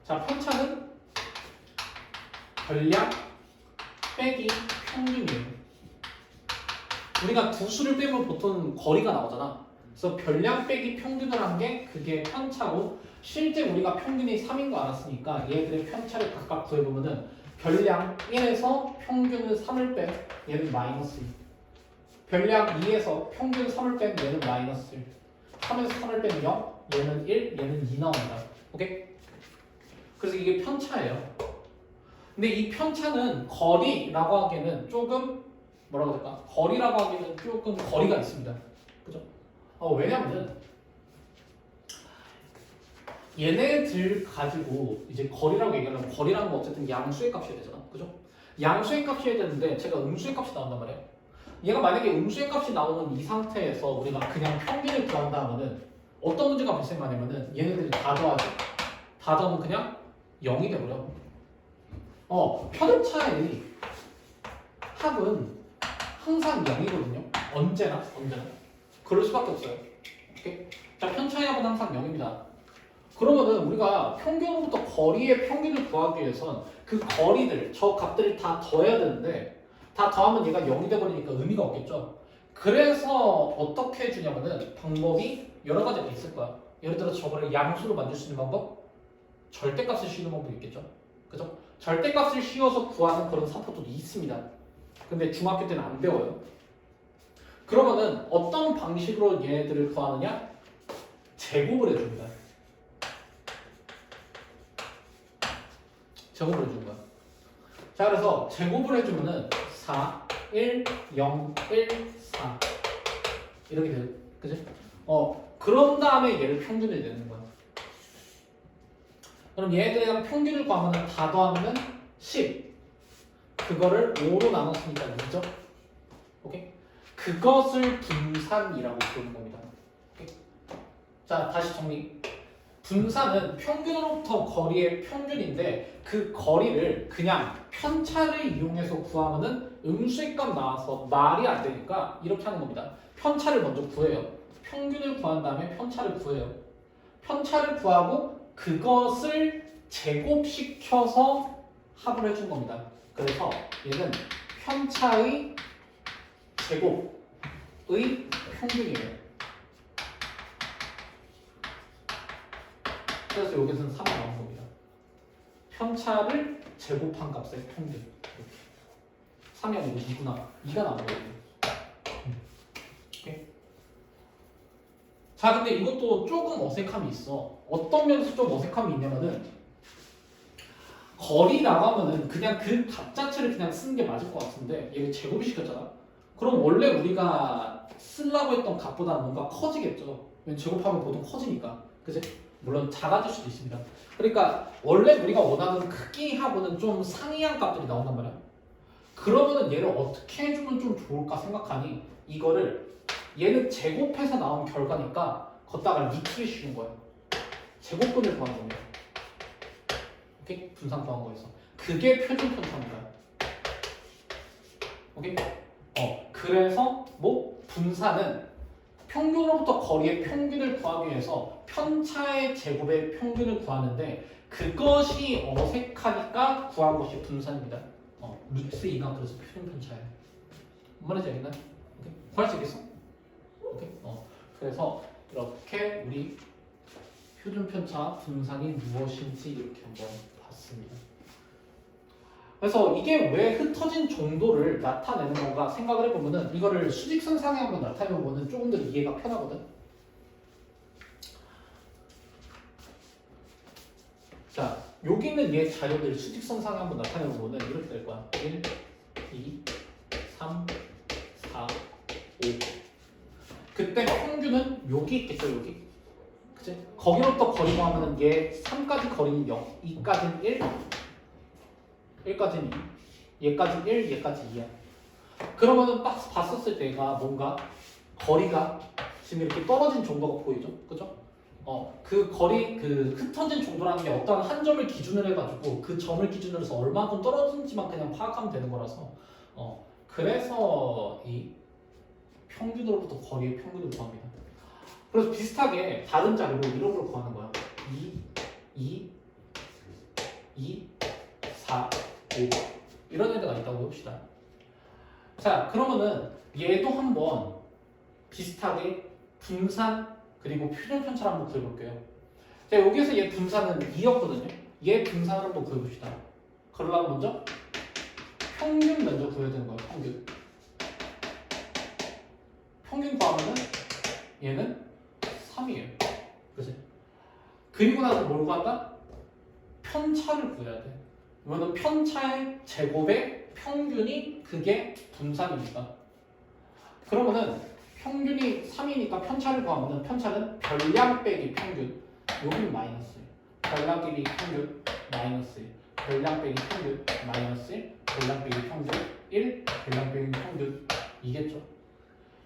자, 편차는 별량 빼기 평균이에요. 우리가 두 수를 빼면 보통 거리가 나오잖아. 그래서 별량 빼기 평균을 한 게 그게 편차고 실제 우리가 평균이 3인 거 알았으니까 얘들의 편차를 각각 구해보면은 별량 1에서 평균을 3을 뺀 얘는 마이너스 2. 별량 2에서 평균 3을 뺀 얘는 마이너스 1. 3에서 3을 뺀 0, 얘는 1, 얘는 2 나옵니다. 오케이? 그래서 이게 편차예요. 근데 이 편차는 거리라고 하기에는 조금 뭐라고 해야 될까? 거리라고 하기에는 조금 거리가 있습니다. 그죠? 왜냐면은 얘네들 가지고 이제 거리라고 얘기하려면 거리라는 건 어쨌든 양수의 값이어야 되잖아. 그죠? 양수의 값이어야 되는데 제가 음수의 값이 나온단 말이에요. 얘가 만약에 음수의 값이 나오는 이 상태에서 우리가 그냥 평균을 구한다 하면은 어떤 문제가 발생하냐면은 얘네들이 다 더하지. 다 더하면 그냥 0이 돼버려. 편차의 합은 항상 0이거든요. 언제나. 그럴 수밖에 없어요. 오케이? 자, 편차의 합은 항상 0입니다. 그러면은 우리가 평균으로부터 거리의 평균을 구하기 위해선 그 거리들, 저 값들을 다 더해야 되는데 다 더하면 얘가 0이 돼버리니까 의미가 없겠죠. 그래서 어떻게 해주냐면은 방법이 여러 가지가 있을 거야. 예를 들어 저거를 양수로 만들 수 있는 방법, 절대값을 씌우는 방법이 있겠죠. 그죠? 절대값을 씌워서 구하는 그런 사포도 있습니다. 근데 중학교 때는 안 배워요. 그러면은 어떤 방식으로 얘네들을 구하느냐? 제곱을 해줍니다. 제곱을 해주는 거야. 자, 그래서 제곱을 해주면은 4, 1, 0, 1, 4 이렇게 돼요. 그지? 그런 다음에 얘를 평균을 내는 거야. 그럼 얘들이랑 평균을 구하면 다 더하면 10. 그거를 5로 나눴으니까 2죠? 오케이? 그것을 분산이라고 부르는 겁니다. 오케이? 자, 다시 정리. 분산은 평균으로부터 거리의 평균인데 그 거리를 그냥 편차를 이용해서 구하면은 음수의 값 나와서 말이 안 되니까 이렇게 하는 겁니다. 편차를 먼저 구해요. 평균을 구한 다음에 편차를 구해요. 편차를 구하고 그것을 제곱시켜서 합을 해준 겁니다. 그래서 얘는 편차의 제곱의 평균이에요. 그래서 여기서는 3이 나온 겁니다. 편차를 제곱한 값의 평균. 이렇게. 3이 아니고 2구나. 2가 나온 거예요. 오케이? 자, 근데 이것도 조금 어색함이 있어. 어떤 면에서 좀 어색함이 있냐면은 거리라고 하면은 그냥 그 값 자체를 그냥 쓰는 게 맞을 것 같은데 얘를 제곱을 시켰잖아. 그럼 원래 우리가 쓰려고 했던 값보다는 뭔가 커지겠죠. 왜냐면 제곱하면 보통 커지니까. 그치? 물론 작아질 수도 있습니다. 그러니까 원래 우리가 원하는 크기하고는 좀 상이한 값들이 나온단 말이야. 그러면은 얘를 어떻게 해주면 좀 좋을까 생각하니 이거를 얘는 제곱해서 나온 결과니까 걷다가 루트를 씌운 거예요. 제곱근을 구하는 겁니다. 오케이? 분산 구한 거에서 그게 표준 편차입니다. 오케이? 그래서 뭐 분산은 평균으로부터 거리의 평균을 구하기 위해서 편차의 제곱의 평균을 구하는데 그것이 어색하니까 구한 것이 분산입니다. 루트 2가 그래서 표준 편차예요. 뭔 말인지 알겠나? 오케이? 구할 수 있겠어? 오케이? 그래서 이렇게 우리 표준 편차 분산이 무엇인지 이렇게 한번 봤습니다. 그래서 이게 왜 흩어진 정도를 나타내는 건가 생각을 해보면은 이거를 수직선상에 한번 나타내보면은 조금 더 이해가 편하거든. 자, 여기 있는 얘 자료들 수직선상에 한번 나타내보면은 이렇게 될 거야. 1, 2, 3, 4, 5. 그때 평균은 여기 있겠죠, 여기. 그치? 거기로부터 거리가 하면은 얘 3까지 거리는 0, 2까지는 1. 1까지는 2, 얘까지는 1, 얘까지 2야. 그러면은 봤었을 때가 뭔가 거리가 지금 이렇게 떨어진 정도가 보이죠? 그죠? 그 거리, 그 흩어진 정도라는 게 어떤 한 점을 기준으로 해가지고 그 점을 기준으로 해서 얼마큼 떨어진지만 그냥 파악하면 되는 거라서 그래서 이 평균으로부터 거리의 평균을 구합니다. 그래서 비슷하게 다른 자료로 이런 걸 구하는 거야. 2, 4, 5 이런 애들가 있다고 해봅시다. 자, 그러면은 얘도 한번 비슷하게 분산 그리고 표준 편차를 한번 구해볼게요. 자, 여기서 얘 분산은 2였거든요. 얘 분산을 한번 구해봅시다. 그러려면 먼저 평균 먼저 구해야 되는 거예요. 평균. 평균 구하면은 얘는 3이에요. 그치? 그리고 나서 뭘 구한다? 편차를 구해야 돼. 이거는 편차의 제곱의 평균이 그게 분산이니까. 그러면은 평균이 3이니까 편차를 구하면은 편차는 별량 빼기 평균. 여기는 마이너스. 별량 빼기 평균 마이너스. 별량 빼기 평균 마이너스 1. 별량 빼기 평균 1. 별량 빼기 평균 이겠죠.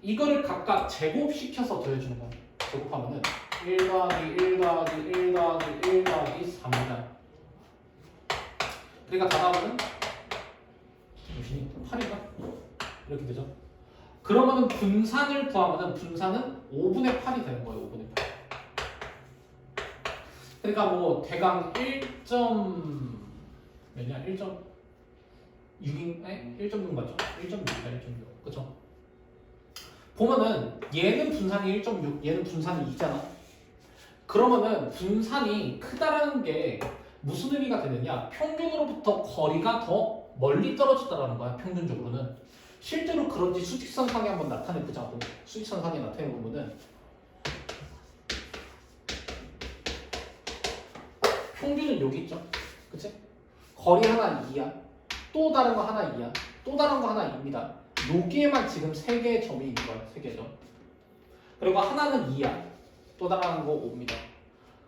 이거를 각각 제곱시켜서 더해주는 거야. 제곱하면은 1 더하기 1 더하기 1 더하기 1 더하기 3이다. 그러니까 다 나오면 8인가? 이렇게 되죠. 그러면은 분산을 구하면은 분산은 5분의 8이 되는 거예요. 5분의 8. 그러니까 뭐 대강 1점 몇냐? 1.6인? 1.6 맞죠? 1.6이다. 1.6. 그쵸? 보면은 얘는 분산이 1.6, 얘는 분산이 2잖아. 그러면은 분산이 크다라는 게 무슨 의미가 되느냐? 평균으로부터 거리가 더 멀리 떨어졌다라는 거야. 평균적으로는. 실제로 그런지 수직선상에 한번 나타내보자고. 수직선상에 나타내보면은 평균은 여기 있죠. 그치? 거리 하나 2야. 또 다른 거 하나 2야. 또 다른 거 하나 2입니다. 여기에만 지금 3개의 점이 있는 거야. 3개의 점. 그리고 하나는 2야. 또 다른 거 5입니다.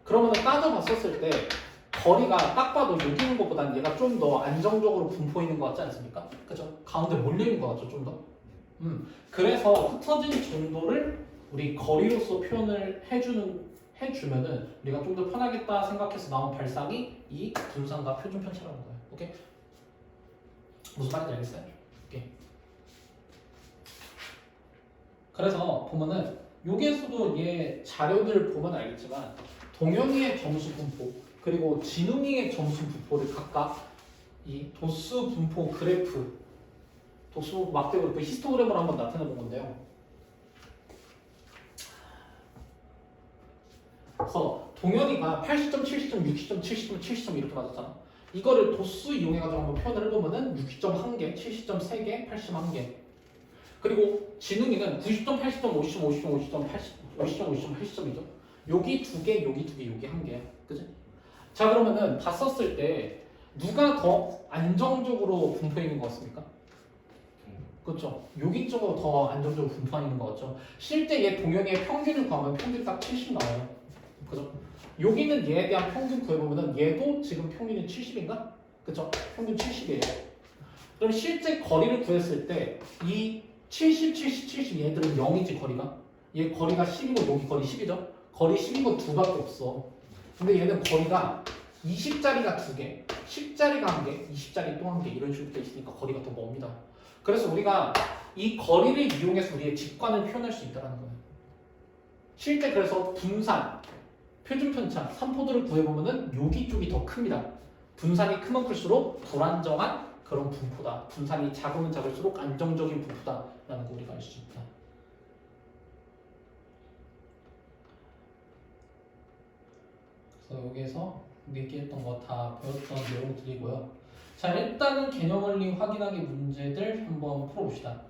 그러면 따져봤었을 때 거리가 딱 봐도 여기 있는 것보다는 얘가 좀 더 안정적으로 분포 있는 것 같지 않습니까? 그죠? 가운데 몰려 있는 것 같죠? 좀 더? 그래서 흩어진 정도를 우리 거리로서 표현을 해주면은 우리가 좀 더 편하겠다 생각해서 나온 발상이 이 분산과 표준 편차라는 거예요. 오케이? 무슨 말인지 알겠어요? 오케이. 그래서 보면은 여기에서도 얘 자료들 보면 알겠지만 동영이의 점수 분포 그리고 진웅이의 점수 분포를 각각 이 도수 분포 그래프 도수 막대 그래프 히스토그램으로 한번 나타내 본 건데요. 그래서 동현이가 80점, 70점, 60점, 70점, 70점 이렇게 맞았잖아. 이거를 도수 이용해가지고 한번 표현을 해보면은 60점 1개, 70점 3개, 80점 1개. 그리고 진웅이는 90점, 80점, 50점, 50점, 50점, 80점, 50점, 50점, 80점이죠. 여기 2개, 여기 2개, 여기 1개야. 그치? 자 그러면은 봤었을 때 누가 더 안정적으로 분포해 있는 것 같습니까? 그렇죠. 여기 쪽으로 더 안정적으로 분포해 있는 것 같죠. 실제 얘 동영이의 평균을 구하면 평균 딱 70 나와요. 그죠? 여기는 얘에 대한 평균 구해보면은 얘도 지금 평균이 70인가? 그쵸? 평균 70이에요. 그럼 실제 거리를 구했을 때 이 70, 70, 70 얘들은 0이지 거리가? 얘 거리가 10이고 여기 거리 10이죠? 거리 10인 거 두 밖에 없어. 근데 얘는 거리가 20짜리가 2개, 10짜리가 1개, 20짜리 또 1개 이런 식으로 돼 있으니까 거리가 더 멉니다. 그래서 우리가 이 거리를 이용해서 우리의 직관을 표현할 수 있다는 거예요. 실제 그래서 분산, 표준 편차, 산포도를 구해보면은 여기 쪽이 더 큽니다. 분산이 크면 클수록 불안정한 그런 분포다. 분산이 작으면 작을수록 안정적인 분포다라는 거 우리가 알 수 있다. 그래서 여기에서 얘기했던 거 다 배웠던 내용들이고요. 자 일단은 개념 원리 확인하기 문제들 한번 풀어봅시다.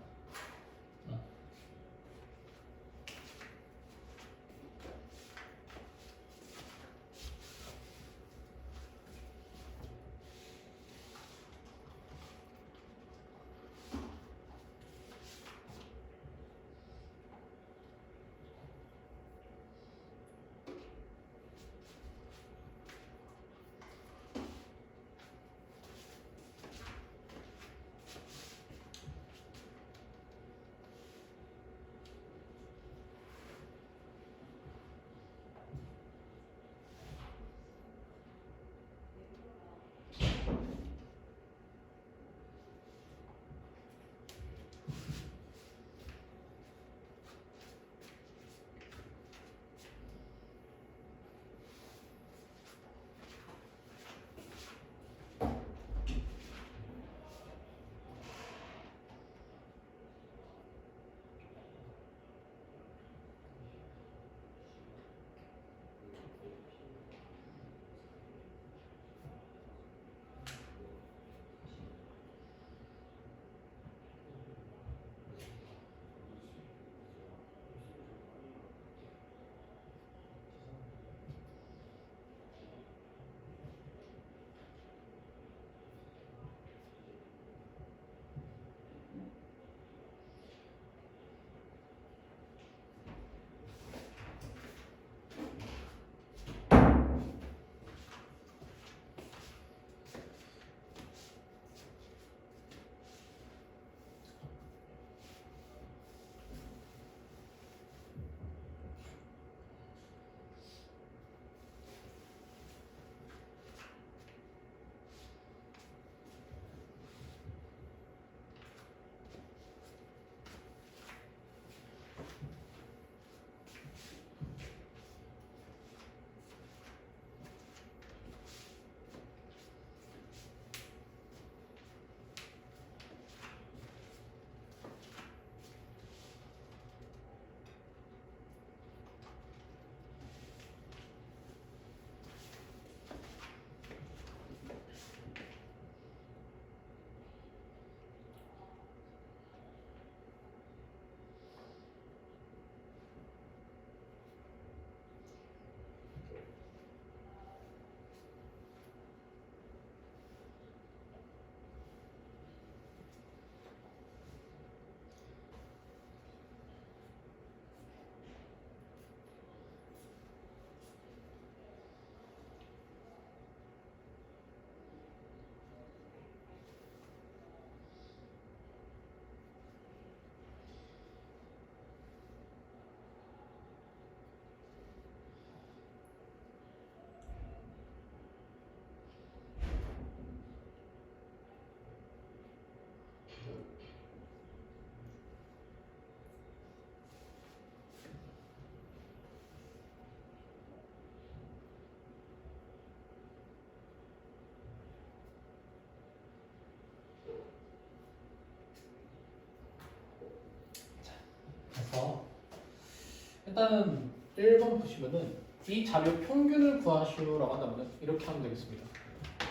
일단은 1번 보시면은 이 자료 평균을 구하시오라고 한다면 이렇게 하면 되겠습니다.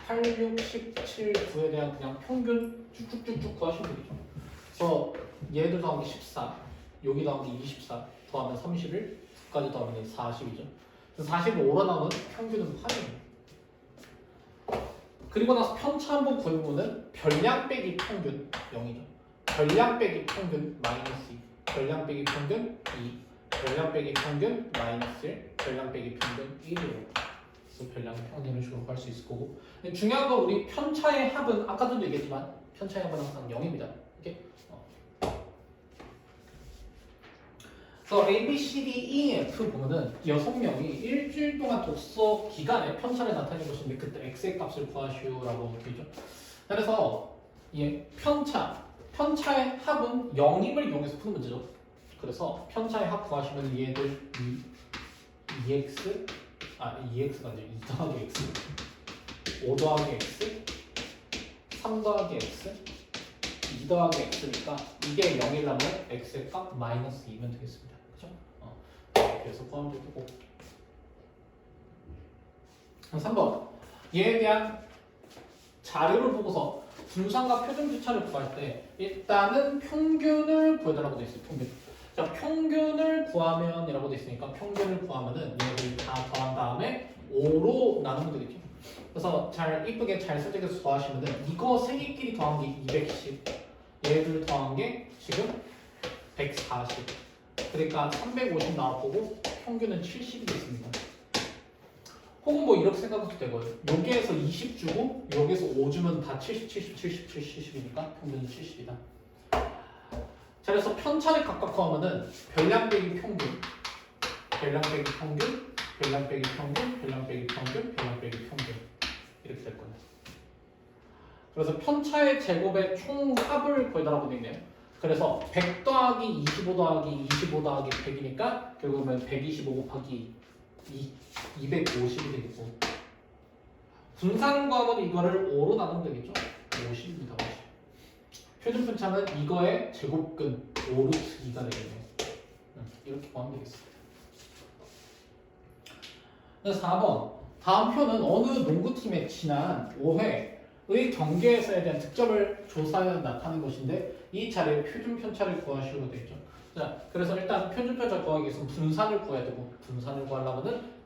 8, 6, 17, 9에 대한 그냥 평균 쭉쭉쭉쭉 구하시면 되겠죠. 그래서 얘들 더하기 14, 여기 더하기 24, 더하면 31, 9까지 더하면 40이죠. 그래서 40을 오러나오는 평균은 8이에요. 그리고 나서 편차 한번 구해보면 별량 빼기 평균 0이죠. 별량 빼기 평균 마이너스 2, 별량 빼기 평균 2, 별량 빼기 평균 마이너스 1, 별량 빼기 평균 1이에요. 그래서 별량 평균 이런 식으로 구할 수 있을 거고, 중요한 건 우리 편차의 합은 아까도 얘기했지만 편차의 합은 항상 0입니다. 이렇게. 그래서 A, B, C, D, E, F 보면은 6명이 일주일 동안 독서 기간에 편차를 나타낸 것인데 그때 X의 값을 구하시오라고 되죠. 그래서 편차의 합은 0임을 이용해서 푸는 문제죠. 그래서 편차의 합 구하시면 얘들 2x가 아니라 2 더하기 x, 5 더하기 x, 3 더하기 x, 2 더하기 x니까 이게 0이라면 x의 값 마이너스 2면 되겠습니다. 그죠? 그래서 구하면 되고. 3번 얘에 대한 자료를 보고서 분산과 표준 주차를 구할 때 일단은 평균을 구해달라고 되어 있어요. 평균. 자, 평균을 구하면 이라고 되어 있으니까 평균을 구하면은 얘들 다 더한 다음에 5로 나누면 되겠죠. 그래서 잘 이쁘게 잘 설정해서 더하시면은 이거 세 개끼리 더한 게 210, 얘들 더한 게 지금 140. 그러니까 350 나왔고 평균은 70이 됐습니다. 혹은 뭐 이렇게 생각해도 되고요. 여기에서 20 주고 여기에서 5 주면 다 70, 70, 70, 70이니까 평균은 70이다. 자, 그래서 편차를 각각 구하면은 별량 빼기 평균, 별량 빼기 평균, 별량 빼기 평균, 별량 빼기 평균, 별량 빼기 평균 이렇게 될 거예요. 그래서 편차의 제곱의 총합을 구해달라고 되어 있네요. 그래서 100 더하기 25 더하기 25 더하기 100이니까 결국은 125 곱하기 250이 되겠고, 분산 구하면 이거를 5로 나누면 되겠죠. 50입니다. 50. 표준 편차는 이거의 제곱근 5루트 2가 되겠네요. 이렇게 구하면 되겠습니다. 그래서 4번 다음 표는 어느 농구팀의 지난 5회의 경기에서에 대한 득점을 조사해 나타낸 것인데 이 자리에 표준 편차를 구하시려고 되어 있죠. 자, 그래서 일단 표준 편차 구하기 위해서는 분산을 구해야 되고, 분산을 구하려면은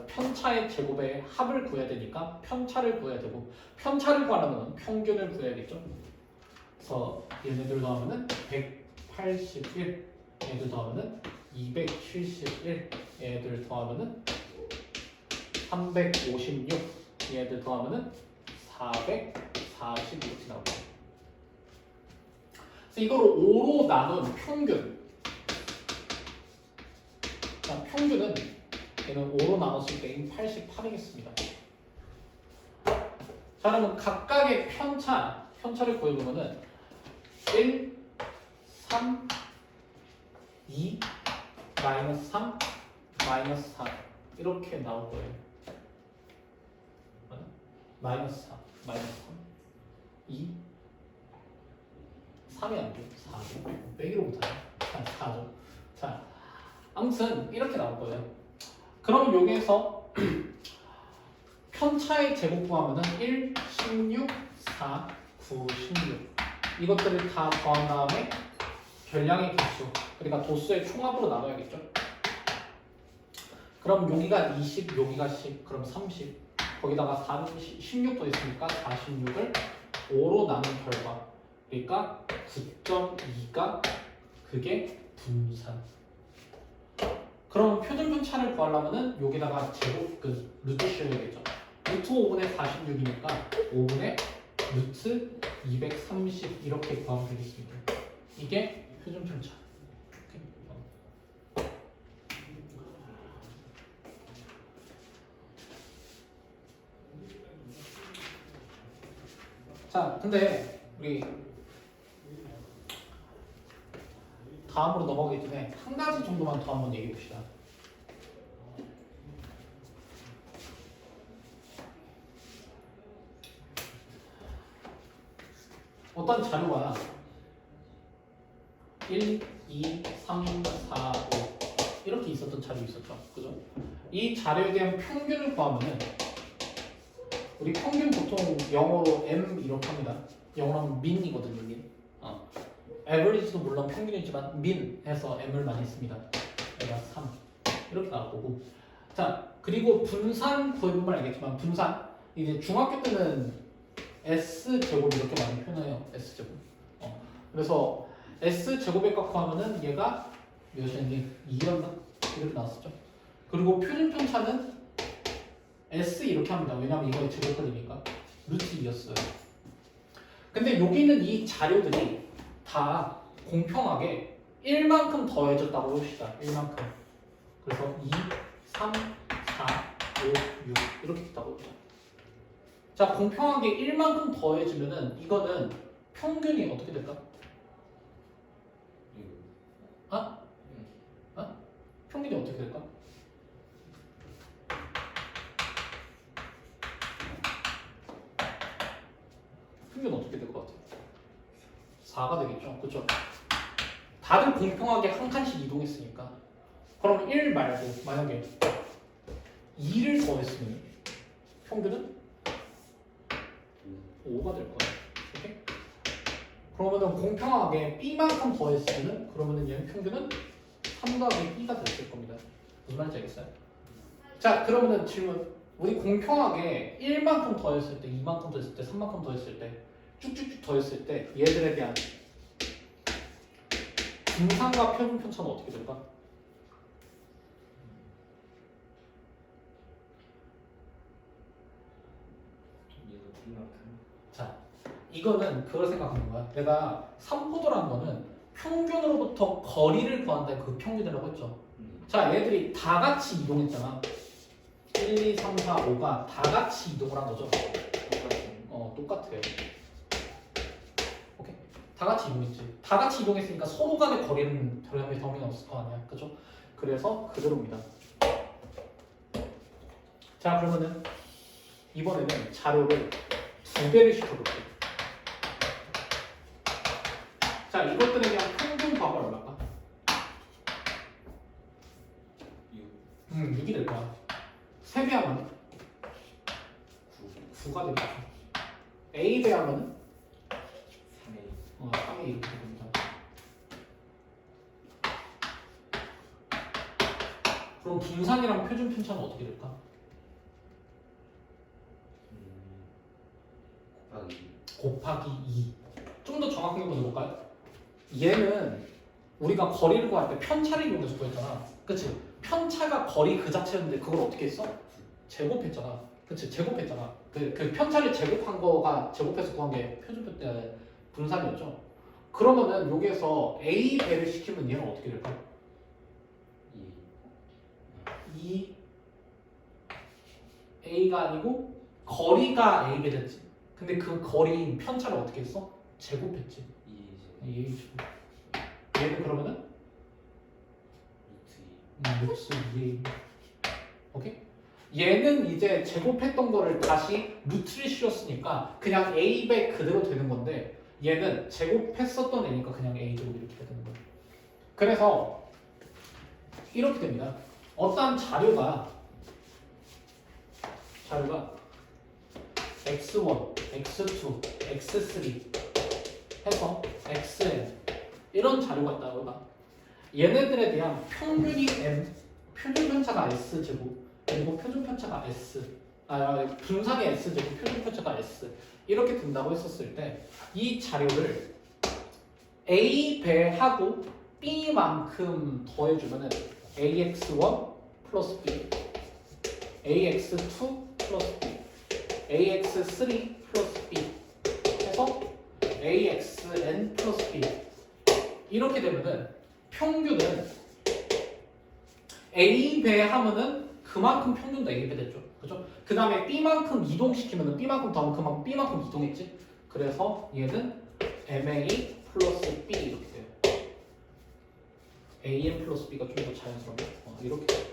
편차의 제곱의 합을 구해야 되니까 편차를 구해야 되고, 편차를 구하려면 평균을 구해야겠죠. 그래서 얘네들 더하면은 181, 얘들 더하면은 271, 얘들 더하면은 356, 얘들 더하면은 440 이렇게 나오고. 그래서 이걸 5로 나눈 평균. 자, 평균은 얘는 5로 나눴을 때 88이겠습니다. 자, 그러면 각각의 편차를 구해보면은 1, 3, 2, 마이너스 3, 마이너스 4 이렇게 나올 거예요. 마이너스 4, 마이너스 3, 2, 3이 안 돼요. 4죠. 빼기로 못하죠. 4죠. 자, 아무튼 이렇게 나올 거예요. 그럼 여기에서 편차의 제곱 구하면은 1, 16, 4, 9, 16 이것들을 다 더한 다음에 별량의 개수, 그러니까 도수의 총합으로 나눠야겠죠. 그럼 여기가 20, 여기가 10, 그럼 30, 거기다가 16도 있으니까 46을 5로 나눈 결과, 그러니까 9.2가 그게 분산. 그럼 표준 편차를 구하려면은 여기다가 제곱근 루트 씌워야겠죠. 루트 5분의 46이니까 5분의 루트 230 이렇게 구하면 되겠습니다. 이게 표준 편차. 자, 근데 우리 다음으로 넘어가기 전에 한 가지 정도만 더 한번 얘기해 봅시다. 어떤 자료가 1, 2, 3, 4, 있었던 자료 있었죠. 그죠? 이 자료에 대한 평균을 구하면은 우리 평균 보통 영어로 M 이렇게 합니다. 영어로 하면 mean이거든요. mean. average도 물론 평균이지만 mean 해서 M을 많이 씁니다. 얘가 3 이렇게 나올 거고. 자, 그리고 분산 구해보면 알겠지만 분산 이제 중학교 때는 S 제곱 이렇게 많이 표현해요. S 제곱. 그래서 S 제곱에 깎고하면은 얘가 몇이었니? 2였나? 이렇게 나왔었죠. 그리고 표준 편차는 S 이렇게 합니다. 왜냐면 이거의 제곱거리니까 루트 2였어요. 근데 여기 있는 이 자료들이 다 공평하게 1만큼 더해졌다고 봅시다. 1만큼. 그래서 2, 3, 4, 5, 6 이렇게 됐다고 봅시다. 자, 공평하게 1만큼 더해지면은 이거는 평균이 어떻게 될까? 평균이 어떻게 될까? 평균 어떻게 될 것 같아요? 4가 되겠죠? 그렇죠? 다들 공평하게 한 칸씩 이동했으니까 그럼 1 말고 만약에 2를 더했으면 평균은 5가 될 거예요. 오케이? 그러면은 공평하게 B만큼 더했으면 그러면은 얘는 평균은 3 더하기 B가 됐을 겁니다. 무슨 말인지 알겠어요? 자, 그러면은 질문. 우리 공평하게 1만큼 더했을 때, 2만큼 더했을 때, 3만큼 더했을 때 쭉쭉쭉 더했을 때 얘들에 대한 분산과 표준 편차는 어떻게 될까? 얘도 B만큼. 자, 이거는 그걸 생각하는 거야. 내가 3포도라는 거는 평균으로부터 거리를 구한다는 그 평균이라고 했죠. 자, 얘들이 다 같이 이동했잖아. 1, 2, 3, 4, 5가 다 같이 이동을 한 거죠. 똑같아요. 오케이? 다 같이 이동했지. 다 같이 이동했으니까 서로 간의 거리는 별의 범위는 없을 거 아니야. 그죠? 그래서 그대로입니다. 자, 그러면은 이번에는 자료를 2배를 시켜볼게요. 자, 이것들에 대한 평균 값은 얼마일까? 6이 될 거야. 3배 하면 9가 됩니다. A 배 하면 3A. 3이 이렇게 됩니다. 그럼 분산이랑 표준 편차는 어떻게 될까? 곱하기 2. 좀 더 정확하게 보내볼까요? 얘는 우리가 거리를 구할 때 편차를 이용해서 구했잖아. 그치? 편차가 거리 그 자체였는데 그걸 어떻게 했어? 제곱했잖아. 그치? 제곱했잖아. 그 편차를 제곱한 거가 제곱해서 구한 게 표준 분산이었죠. 그러면은 여기에서 A 배를 시키면 얘는 어떻게 될까? 2 A가 아니고 거리가 A 배 됐지. 근데 그 거리인 편차를 어떻게 했어? 제곱했지. 2A 제곱. 얘는 그러면은 루트 2A. 오케이? 얘는 이제 제곱했던 거를 다시 루트를 씌웠으니까 그냥 A배 그대로 되는 건데 얘는 제곱했었던 애니까 그냥 A 제곱 이렇게 되는 거예요. 그래서 이렇게 됩니다. 어떤 자료가 x1, x2, x3 해서 xn 이런 자료가 있다고 봐. 얘네들에 대한 평균이 m, 표준 편차가 s 제곱, 그리고 표준 편차가 s, 분산이 s 제곱, 표준 편차가 s 이렇게 된다고 했었을 때 이 자료를 a 배하고 b만큼 더해주면은 ax1 플러스 b, ax2 플러스 b, ax3 플러스 b 해서 axn 플러스 b 이렇게 되면은 평균은 a 배 하면은 그만큼 평균도 a 배 됐죠. 그죠? 그 다음에 b만큼 이동시키면은 b만큼 더하면 그만큼 b만큼 이동했지. 그래서 얘는 ma 플러스 b 이렇게 돼요. am 플러스 b가 좀 더 자연스럽게 이렇게 돼요.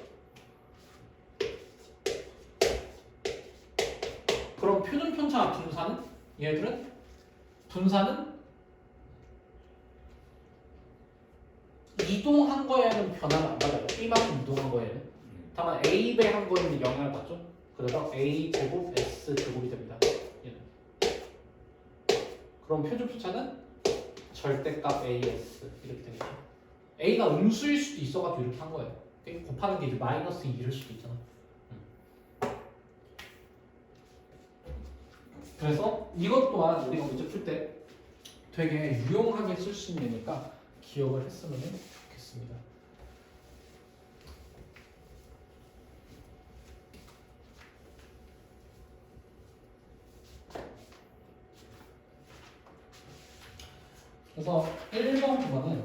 그럼 표준 편차와 분산은? 얘들은 분산은 이동한 거에는 변화를 안 받아요. b만큼 이동한 이동한 거예요. 다만 a 배한 거에는 영향을 받죠. 그래서 a 제곱 s 제곱이 됩니다. 얘는. 그럼 표준 표차는 절대값 as 이렇게 되겠죠. a가 음수일 수도 있어가지고 이렇게 한 거예요. 곱하는 게 이제 마이너스 2일 수도 있잖아. 그래서 이것 또한 우리가 문제 풀 때 되게 유용하게 쓸 수 있으니까 기억을 했으면 좋겠습니다. 그래서 1번 부분은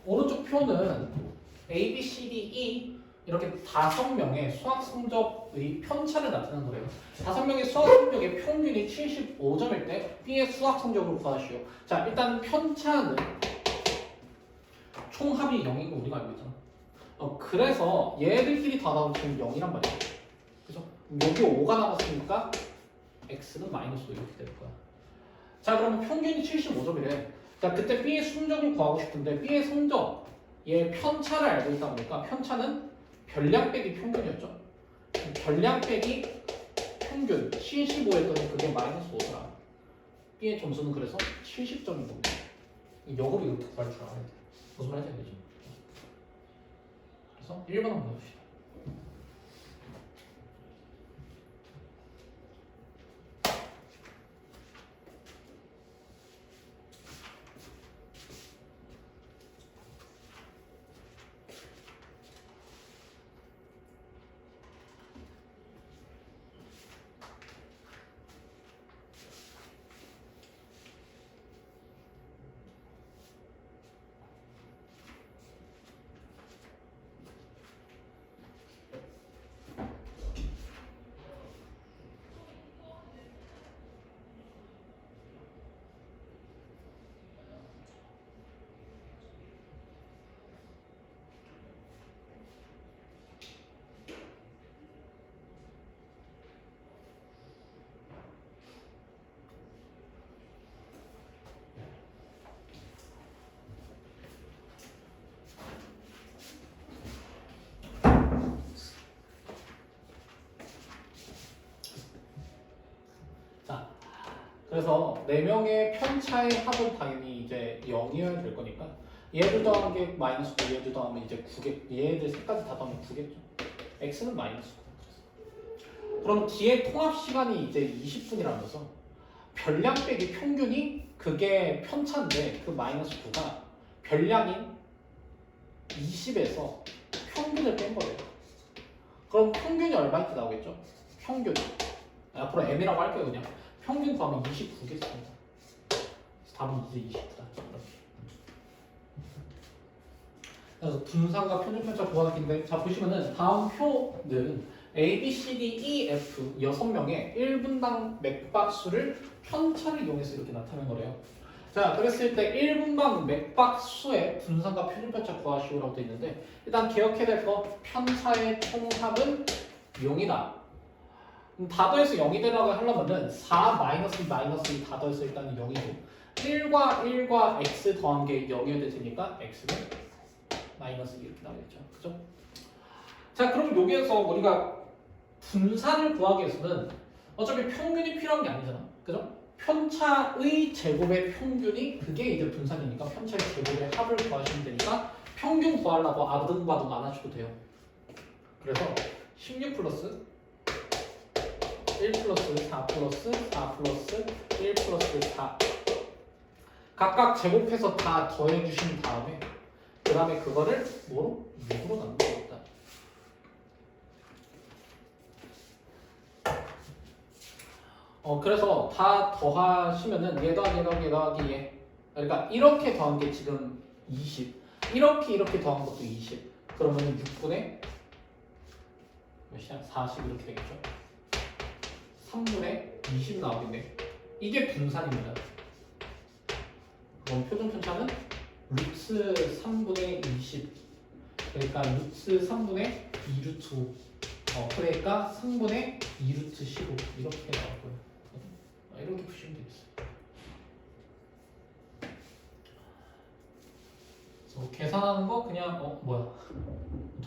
오른쪽 표는 A, B, C, D, E 이렇게 5명의 수학 성적의 편차를 나타내는 거예요. 5명의 수학 성적의 평균이 75점일 때 B의 수학 성적을 구하시오. 자, 일단 편차는 총합이 0인 거 우리가 알고 있잖아. 그래서 얘들끼리 다 나오면 지금 0이란 말이야. 그죠? 여기 5가 나왔으니까 X는 마이너스 5 이렇게 될 거야. 자, 그러면 평균이 75점이래. 자, 그때 B의 성적을 구하고 싶은데 B의 성적, 얘 편차를 알고 있다 보니까 편차는 별량 빼기 평균이었죠. 별량 빼기 평균 75했더니 그게 마이너스 5더라. B의 점수는 그래서 70점인 겁니다. 역으로 이렇게 구할 줄 알아야 돼. 무슨 말인지 알겠죠? 그래서 1번 한번 해봅시다. 그래서 4명의 편차의 합은 당연히 이제 0이어야 될 거니까 얘들 더한 게 마이너스 9, 얘들 더하면 이제 9겠, 얘들 셋까지 다 더하면 9겠죠. x는 마이너스 9. 그럼 뒤에 통합 시간이 이제 20분이라면서 별량 빼기 평균이 그게 편차인데 그 마이너스 9가 별량인 20에서 평균을 뺀 거예요. 그럼 평균이 얼마인지 나오겠죠? 평균. 앞으로 m이라고 할게요 그냥. 평균 구하면 29겠습니다. 답은 이제 29다. 그래서 분산과 표준편차 구하기인데, 자 보시면은 다음 표는 A, B, C, D, E, F 6명의 1분당 맥박수를 편차를 이용해서 이렇게 나타낸 거래요. 자, 그랬을 때 1분당 맥박수의 분산과 표준편차 구하시오라고 되어 있는데, 일단 기억해야 될 거 편차의 총합은 0이다. 다 더해서 0이 되라고 하려면은 4 마이너스 마이너스 2 다 더해서 일단은 0이고 1과 x 더한 게 0이어야 될 테니까 x는 마이너스 2 이렇게 나오겠죠. 그죠? 자, 그럼 여기에서 우리가 분산을 구하기 위해서는 어차피 평균이 필요한 게 아니잖아. 그죠? 편차의 제곱의 평균이 그게 이제 분산이니까 편차의 제곱의 합을 구하시면 되니까 평균 구하려고 아등바등 안 하셔도 돼요. 그래서 16 플러스 1 플러스 4 플러스 4 플러스 1 플러스 4 각각 제곱해서 다 더해주신 다음에 그 다음에 그거를 뭐로? 6으로 나누면 되겠다. 그래서 다 더하시면은 얘 더하기 얘 더하기 얘 더하기 얘 그러니까 이렇게 더한 게 지금 20 이렇게 더한 것도 20 그러면은 6분의 몇이야? 40 이렇게 되겠죠. 3분의 20 나오겠네. 이게 분산입니다. 그럼 표준 편차는 루트 3분의 20 그러니까 루트 3분의 2루트 5 그러니까 3분의 2루트 15 이렇게 나올 거예요. 이렇게 푸시면 되겠어요. 그래서 계산하는 거 그냥 뭐야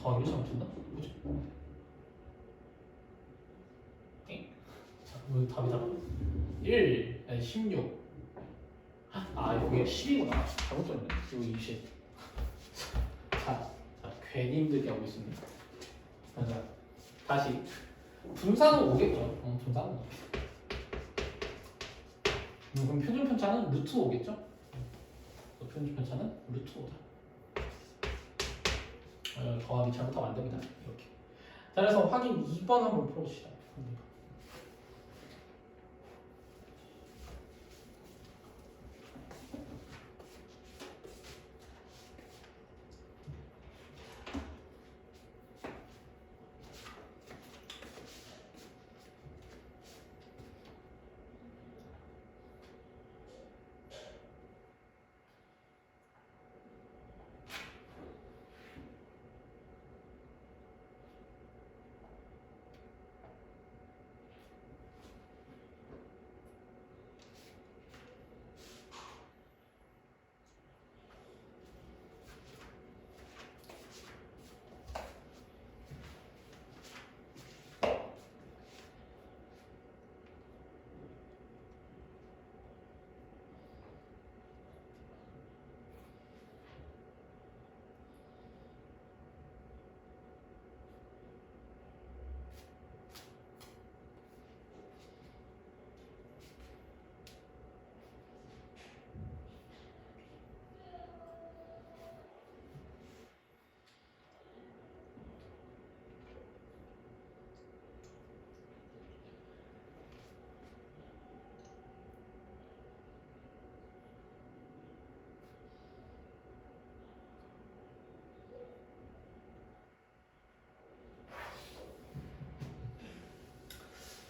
더하기를 잘못했나? 뭐지? 자, 여기 답이 다르다. 1, 아니 16. 아, 여기 10이구나. 잘못 들었네. 여기 20. 자, 괜히 힘들게 하고 있습니다. 자, 다시. 분산은 5겠죠? 분산은 5. 그럼 표준 편차는 루트 5겠죠? 표준 편차는 루트 5다. 더하기 잘못하면 안 됩니다. 이렇게. 자, 그래서 확인 2번 한번 풀어봅시다.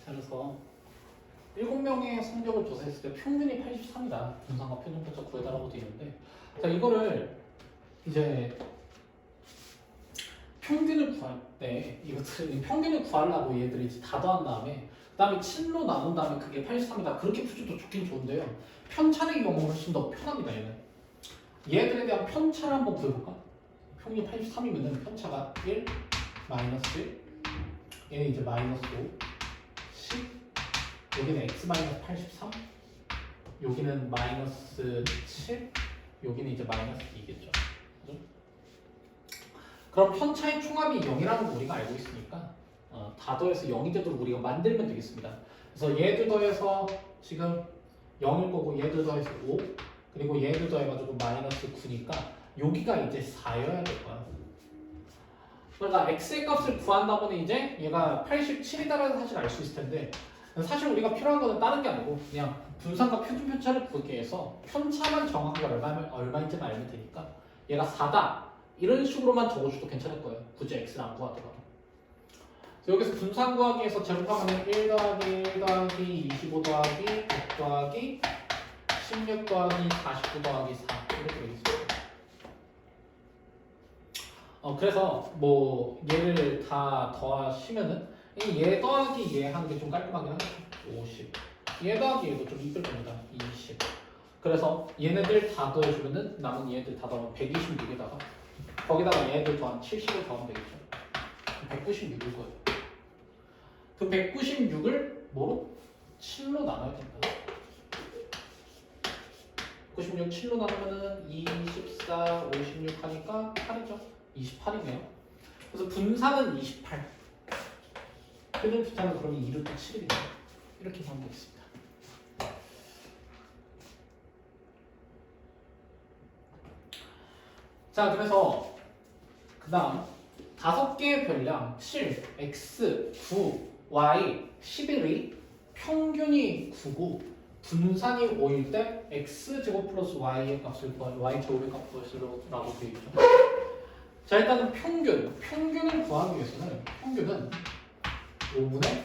그래서 7명의 성적을 조사했을 때 평균이 83이다. 분산과 표준 편차 구해달라고 되어 있는데, 자, 이거를 이제 평균을 구할 때 이것을 평균을 구하려고 얘들이 이제 다 더한 다음에 그다음에 7로 나눈 다음에 그게 83이다. 그렇게 푸셔도 좋긴 좋은데요. 편차의 경우는 훨씬 더 편합니다. 얘들에 대한 편차를 한번 구해볼까? 평균이 83이면은 편차가 1, 마이너스 1, 얘는 이제 마이너스 5, 10, 여기는 x 마이너스 83, 여기는 마이너스 7, 여기는 이제 마이너스 2겠죠. 그죠? 그럼 편차의 총합이 0이라는 거 우리가 알고 있으니까 다 더해서 0이 되도록 우리가 만들면 되겠습니다. 그래서 얘들 더해서 지금 0일 거고 얘들 더해서 5, 그리고 얘들 더해가지고 마이너스 9니까 여기가 이제 4여야 될 거야. 그러니까 x의 값을 구한다 보니 이제 얘가 87이다라는 사실을 알 수 있을 텐데, 사실 우리가 필요한 거는 다른 게 아니고 그냥 분산과 표준 편차를 구하기 위해서 편차만 정확하게 얼마인지만 알면 되니까 얘가 4다 이런 식으로만 적어줘도 괜찮을 거예요. 굳이 x를 안 구하더라도. 여기서 분산 구하기 위해서 제곱하면 1 더하기 1 더하기 25 더하기 100 더하기 16 더하기 49 더하기 4 이렇게 되겠습니다. 그래서 뭐 얘를 다 더하시면은 얘 더하기 얘 하는 게 좀 깔끔하긴 하겠죠. 50. 얘 더하기 얘도 좀 이쁠 겁니다. 20. 그래서 얘네들 다 더해주면은 남은 얘들 다 더하면 126에다가 거기다가 얘네들 더한 70을 더하면 되겠죠. 196일 거예요. 그 196을 뭐로? 7로 나눠야 된다. 96 7로 나누면은 24, 56 하니까 8이죠. 28이네요. 그래서 분산은 28. 표준 편차는 그러면 2루트 7이네요. 이렇게 하면 되겠습니다. 자, 그래서 그 다음 5개의 별량 7, x, 9, y, 11이 평균이 9고 분산이 5일 때 x제곱 플러스 y의 값을 y 제곱의 값을 라고 되어 있죠. 자, 일단은 평균을 구하기 위해서는 평균은 5분의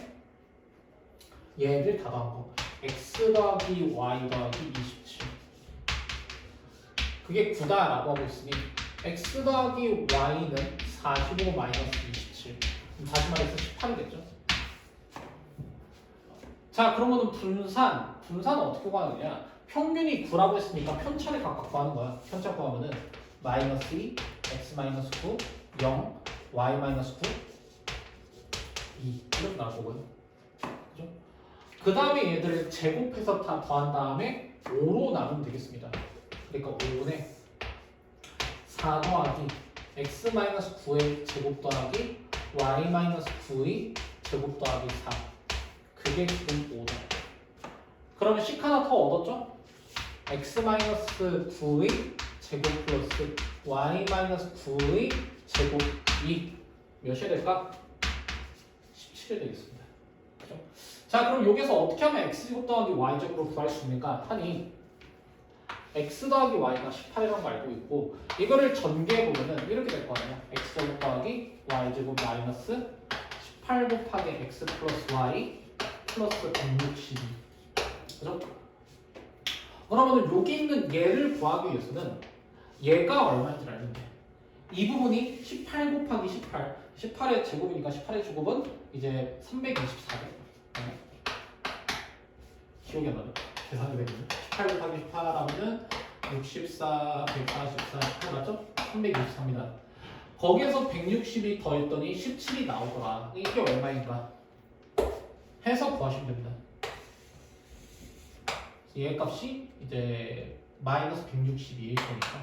얘들 다 더한 거 x 더하기 y 더하기 27 그게 9다라고 하고 있으니 x 더하기 y는 45 마이너스 27 다시 말해서 18이겠죠. 자, 그러면은 분산은 어떻게 구하느냐? 평균이 9라고 했으니까 편차를 각각 구하는 거야. 편차 구하면은 마이너스 2, x 마이너스 9, 0, y 마이너스 9 2 이렇게 나올 거고요. 그죠? 그 다음에 얘들을 제곱해서 다 더한 다음에 5로 나누면 되겠습니다. 그러니까 5분의 4 더하기 x 마이너스 9의 제곱 더하기 y 마이너스 9의 제곱 더하기 4 그게 지금 5다. 그러면 식 하나 더 얻었죠? x 마이너스 9의 제곱 플러스 y 마이너스 9의 제곱이 몇이 될까? 17이 되겠습니다. 그죠? 자, 그럼 여기서 어떻게 하면 x제곱 더하기 y제곱으로 구할 수 있는가 하니 x 더하기 y가 18이라는 거 알고 있고 이거를 전개해보면은 이렇게 될 거 아니야. x제곱 더하기 y제곱 마이너스 18 곱하기 x 플러스 y 플러스 162 그죠? 그러면은 여기 있는 얘를 구하기 위해서는 얘가 얼마인지 알면 돼. 이 부분이 18 곱하기 18 18의 제곱이니까 18의 제곱은 이제 324개 기억이 안 나죠? 계산이 되거든요. 18 곱하기 18 하면은 64, 144, 18 맞죠? 324입니다. 거기에서 160이 더했더니 17이 나오더라. 이게 얼마인가? 해서 구하시면 됩니다. 얘 값이 이제 마이너스 162일 거니까.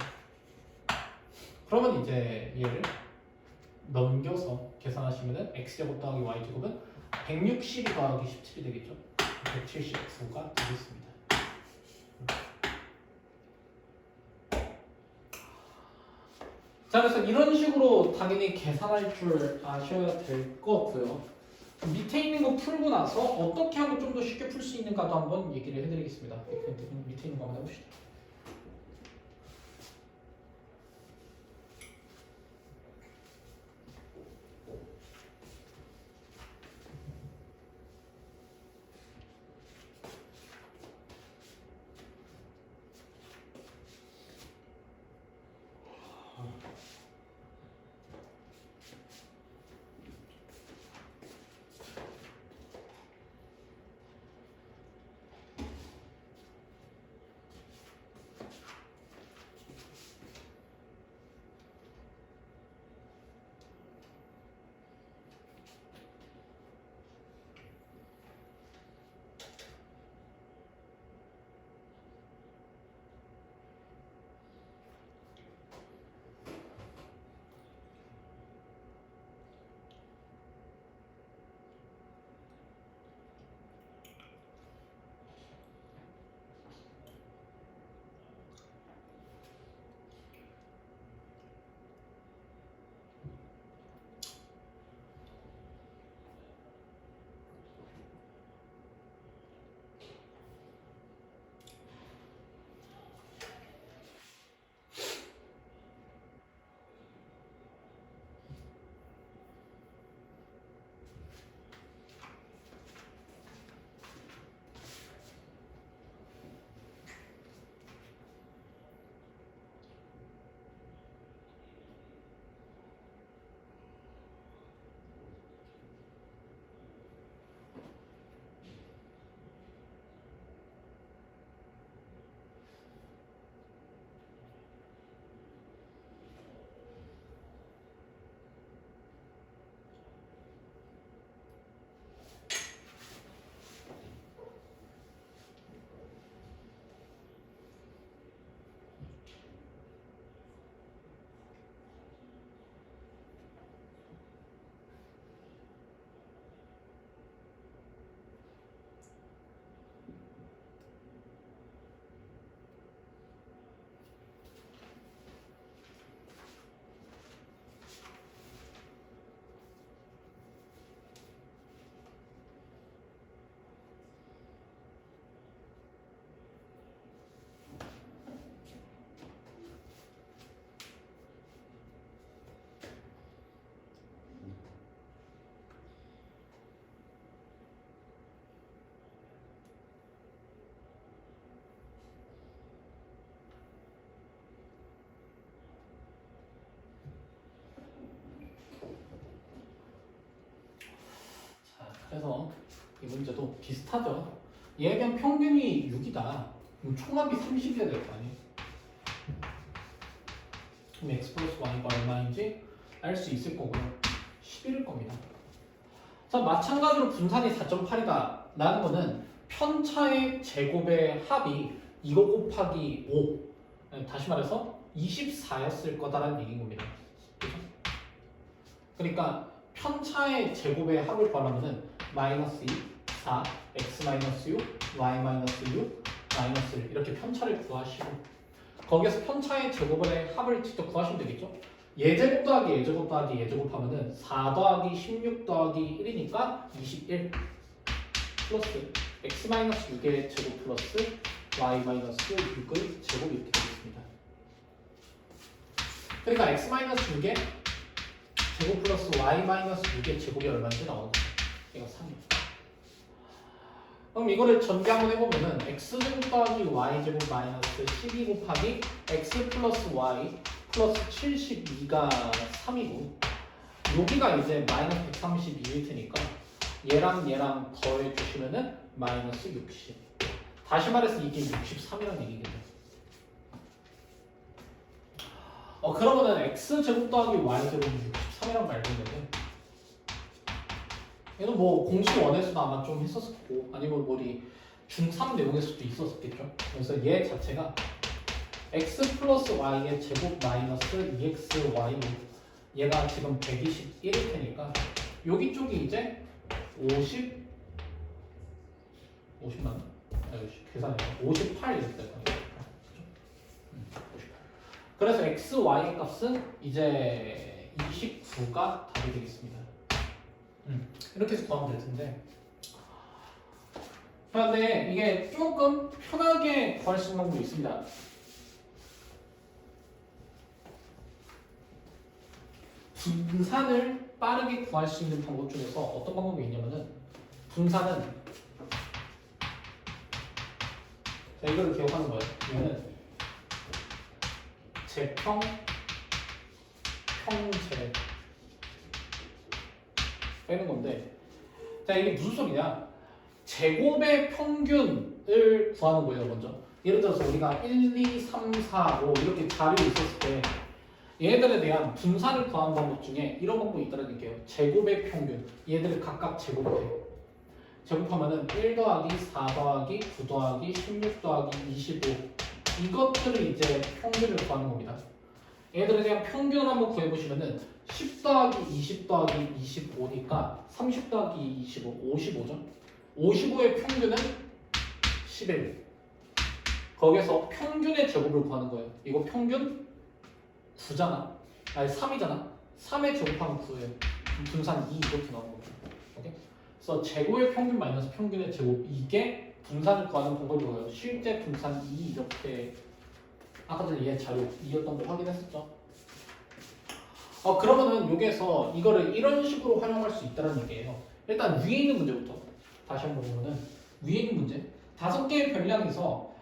그러면 이제 얘를 넘겨서 계산하시면은 x제곱 더하기 y제곱은 162 더하기 17이 되겠죠? 170x가 되겠습니다. 자, 그래서 이런 식으로 당연히 계산할 줄 아셔야 될 것 같고요. 밑에 있는 거 풀고 나서 어떻게 하면 좀 더 쉽게 풀 수 있는가도 한번 얘기를 해드리겠습니다. 밑에 있는 거 한번 해보시죠. 그래서 이 문제도 비슷하죠. 얘에 대한 평균이 6이다. 그럼 총합이 30이어야 될 거 아니에요. 그럼 x 플러스 y가 얼마인지 알 수 있을 거고요. 11일 겁니다. 자, 마찬가지로 분산이 4.8이다 라는 거는 편차의 제곱의 합이 이거 곱하기 5, 다시 말해서 24였을 거다라는 얘기인 겁니다. 그죠? 그러니까 편차의 제곱의 합을 구하려면은 마이너스 2, 4, x 마이너스 6, y 마이너스 6, 마이너스 1 이렇게 편차를 구하시고 거기에서 편차의 제곱의 합을 직접 구하시면 되겠죠? 예제곱 더하기 예제곱 더하기 예제곱 하면은 4 더하기 16 더하기 1이니까 21 플러스 x 마이너스 6의 제곱 플러스 y 마이너스 6의 제곱 이렇게 되겠습니다. 그러니까 x 마이너스 6의 제곱 플러스 y 마이너스 6의 제곱이 얼마인지 나오는 거죠. 얘가 3이에요. 그럼 이거를 전개 한번 해보면은 x제곱 더하기 y제곱 마이너스 12 곱하기 x 플러스 y 플러스 72가 3이고 여기가 이제 마이너스 132일 테니까 얘랑 얘랑 더해 주시면은 마이너스 60. 다시 말해서 이게 63이라는 얘기겠죠. 그러면은 x제곱 더하기 y제곱은 63이라고 말고 있는데 얘는 뭐 공식 원에서도 아마 좀 했었을 거고 아니면 뭐 우리 중3 내용에서도 있었겠죠. 그래서 얘 자체가 x 플러스 y의 제곱 마이너스 2xy로 얘가 지금 121일 테니까 여기 쪽이 이제 50만 계산해요. 58 이렇게 될 거예요. 그래서 x, y의 값은 이제 29가 답이 되겠습니다. 이렇게 해서 구하면 될 텐데 그런데 이게 조금 편하게 구할 수 있는 방법이 있습니다. 분산을 빠르게 구할 수 있는 방법 중에서 어떤 방법이 있냐면은 분산은 자 이거를 기억하는 거예요. 이거는 제평 평제 빼는 건데 자 이게 무슨 소리냐 제곱의 평균을 구하는 거예요. 먼저 예를 들어서 우리가 1, 2, 3, 4, 5 이렇게 자료가 있었을 때 얘들에 대한 분산을 구하는 방법 중에 이런 방법이 있다는 얘기예요. 제곱의 평균 얘들을 각각 제곱해요. 제곱하면은 1 더하기 4 더하기 9 더하기 16 더하기 25 이것들을 이제 평균을 구하는 겁니다. 얘들에 대한 평균을 한번 구해보시면은 10 더하기 20 더하기 25니까 30 더하기 25, 55죠. 55의 평균은 11. 거기서 평균의 제곱을 구하는 거예요. 이거 평균 9잖아. 아니 3이잖아. 3의 제곱하면 9예요. 분산 2 이렇게 나오는 거죠. 오케이? 그래서 제곱의 평균 마이너스 평균의 제곱 이게 분산을 구하는 방법이 뭐예요? 실제 분산 2 이렇게 아까 전에 얘 자료 2였던 거 확인했었죠? 그러면은 여기에서 이거를 이런 식으로 활용할 수 있다는 얘기예요. 일단 위에 있는 문제부터 다시 한번 보면은 위에 있는 문제 5개의 변량에서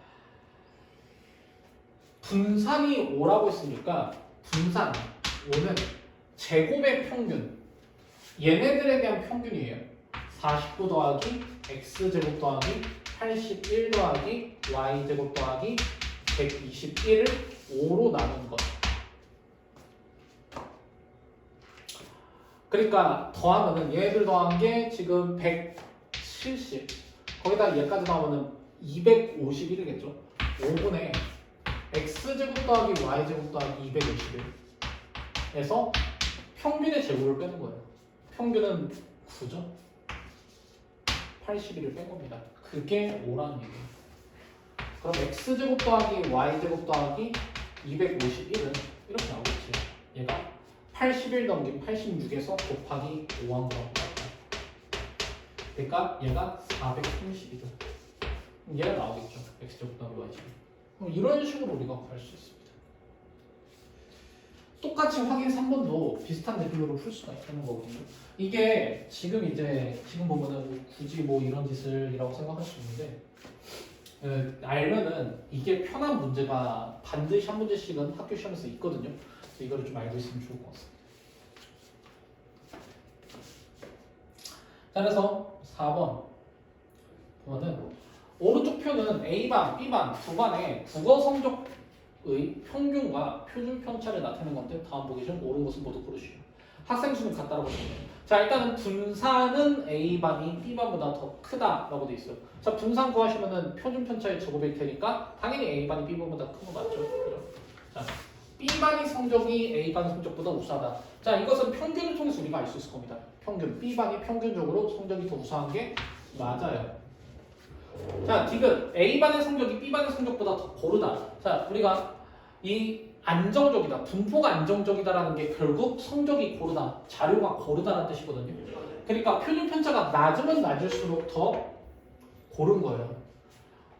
분산이 5라고 했으니까 분산 5는 제곱의 평균 얘네들에 대한 평균이에요. 49 더하기 x제곱 더하기 81 더하기 y제곱 더하기 121을 5로 나눈 것. 그러니까 더하면은 얘들 더한 게 지금 170 거기다 얘까지 더하면은 251이겠죠. 5분의 x제곱 더하기 y제곱 더하기 251에서 평균의 제곱을 빼는 거예요. 평균은 9죠. 81을 뺀 겁니다. 그게 5라는 얘기예요. 그럼 x제곱 더하기 y제곱 더하기 251은 이렇게 나오겠지. 얘가 81 넘긴 86에서 곱하기 5한 거라고. 그러니까 얘가 430이죠. 얘가 나오겠죠. x제곱 더하기 y제곱. 그럼 이런 식으로 우리가 구할 수 있습니다. 똑같이 확인 3번도 비슷한 레벨로 풀 수가 있다는 거거든요. 이게 지금 보면은 굳이 뭐 이런 짓을이라고 생각할 수 있는데 알면은 이게 편한 문제가 반드시 한 문제씩은 학교 시험에서 있거든요. 그래서 이거를 좀 알고 있으면 좋을 것 같습니다. 자, 그래서 4번 보면은 오른쪽 표는 A반, B반 두 반의 국어 성적의 평균과 표준 편차를 나타내는 건데 다음 보기 중 옳은 것은 모두 고르시오. 학생 수는 같다라고 되네요. 자, 일단은 분산은 A반이 B반보다 더 크다라고 돼 있어요. 자, 분산 구하시면은 표준 편차의 제곱일 테니까 당연히 A반이 B반보다 큰 거 맞죠? 그죠? 자, B반이 성적이 A반 성적보다 우수하다. 자, 이것은 평균을 통해서 우리가 알 수 있을 겁니다. 평균. B반이 평균적으로 성적이 더 우수한 게 맞아요. 자, 디귿. A반의 성적이 B반의 성적보다 더 고르다. 자, 우리가 이 안정적이다, 분포가 안정적이다라는 게 결국 성적이 고르다, 자료가 고르다라는 뜻이거든요. 그러니까 표준 편차가 낮으면 낮을수록 더 고른 거예요.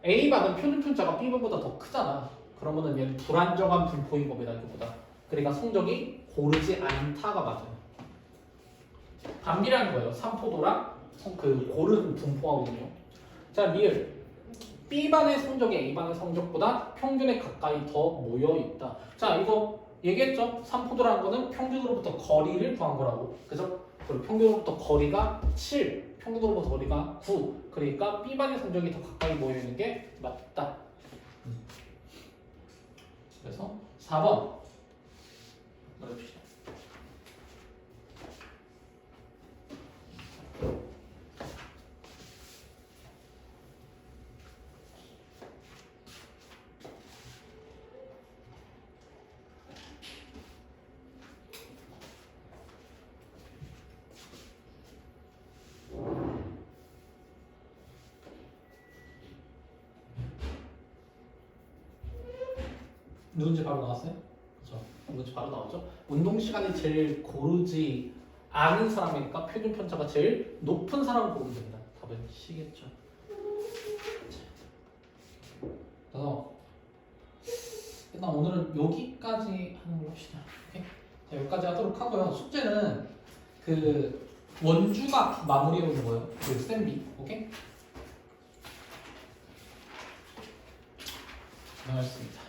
A반은 표준 편차가 B반보다 더 크잖아. 그러면은 얘는 불안정한 분포인 겁니다, 이거보다. 그러니까 성적이 고르지 않다가 맞아요. 반비례하는 거예요. 삼포도랑 그 고른 분포하거든요. 자, 리을. B반의 성적이 A반의 성적보다 평균에 가까이 더 모여 있다. 자, 이거 얘기했죠? 삼포도라는 거는 평균으로부터 거리를 구한 거라고. 그죠? 그리고 평균으로부터 거리가 7, 평균으로부터 거리가 9. 그러니까 B반의 성적이 더 가까이 모여 있는 게 맞다. 그래서 4번 말해봅시다. 누군지 바로 나왔어요? 그렇죠. 누군지 바로 나왔죠? 운동 시간이 제일 고르지 않은 사람이니까 표준 편차가 제일 높은 사람을 고르면 됩니다. 답은 C겠죠. 그래서 일단 오늘은 여기까지 하는 걸로 합시다. 오케이? 자, 여기까지 하도록 하고요. 숙제는 그 원주가 마무리해 오는 거예요. 그 쌤비. 오케이? 고생하셨습니다.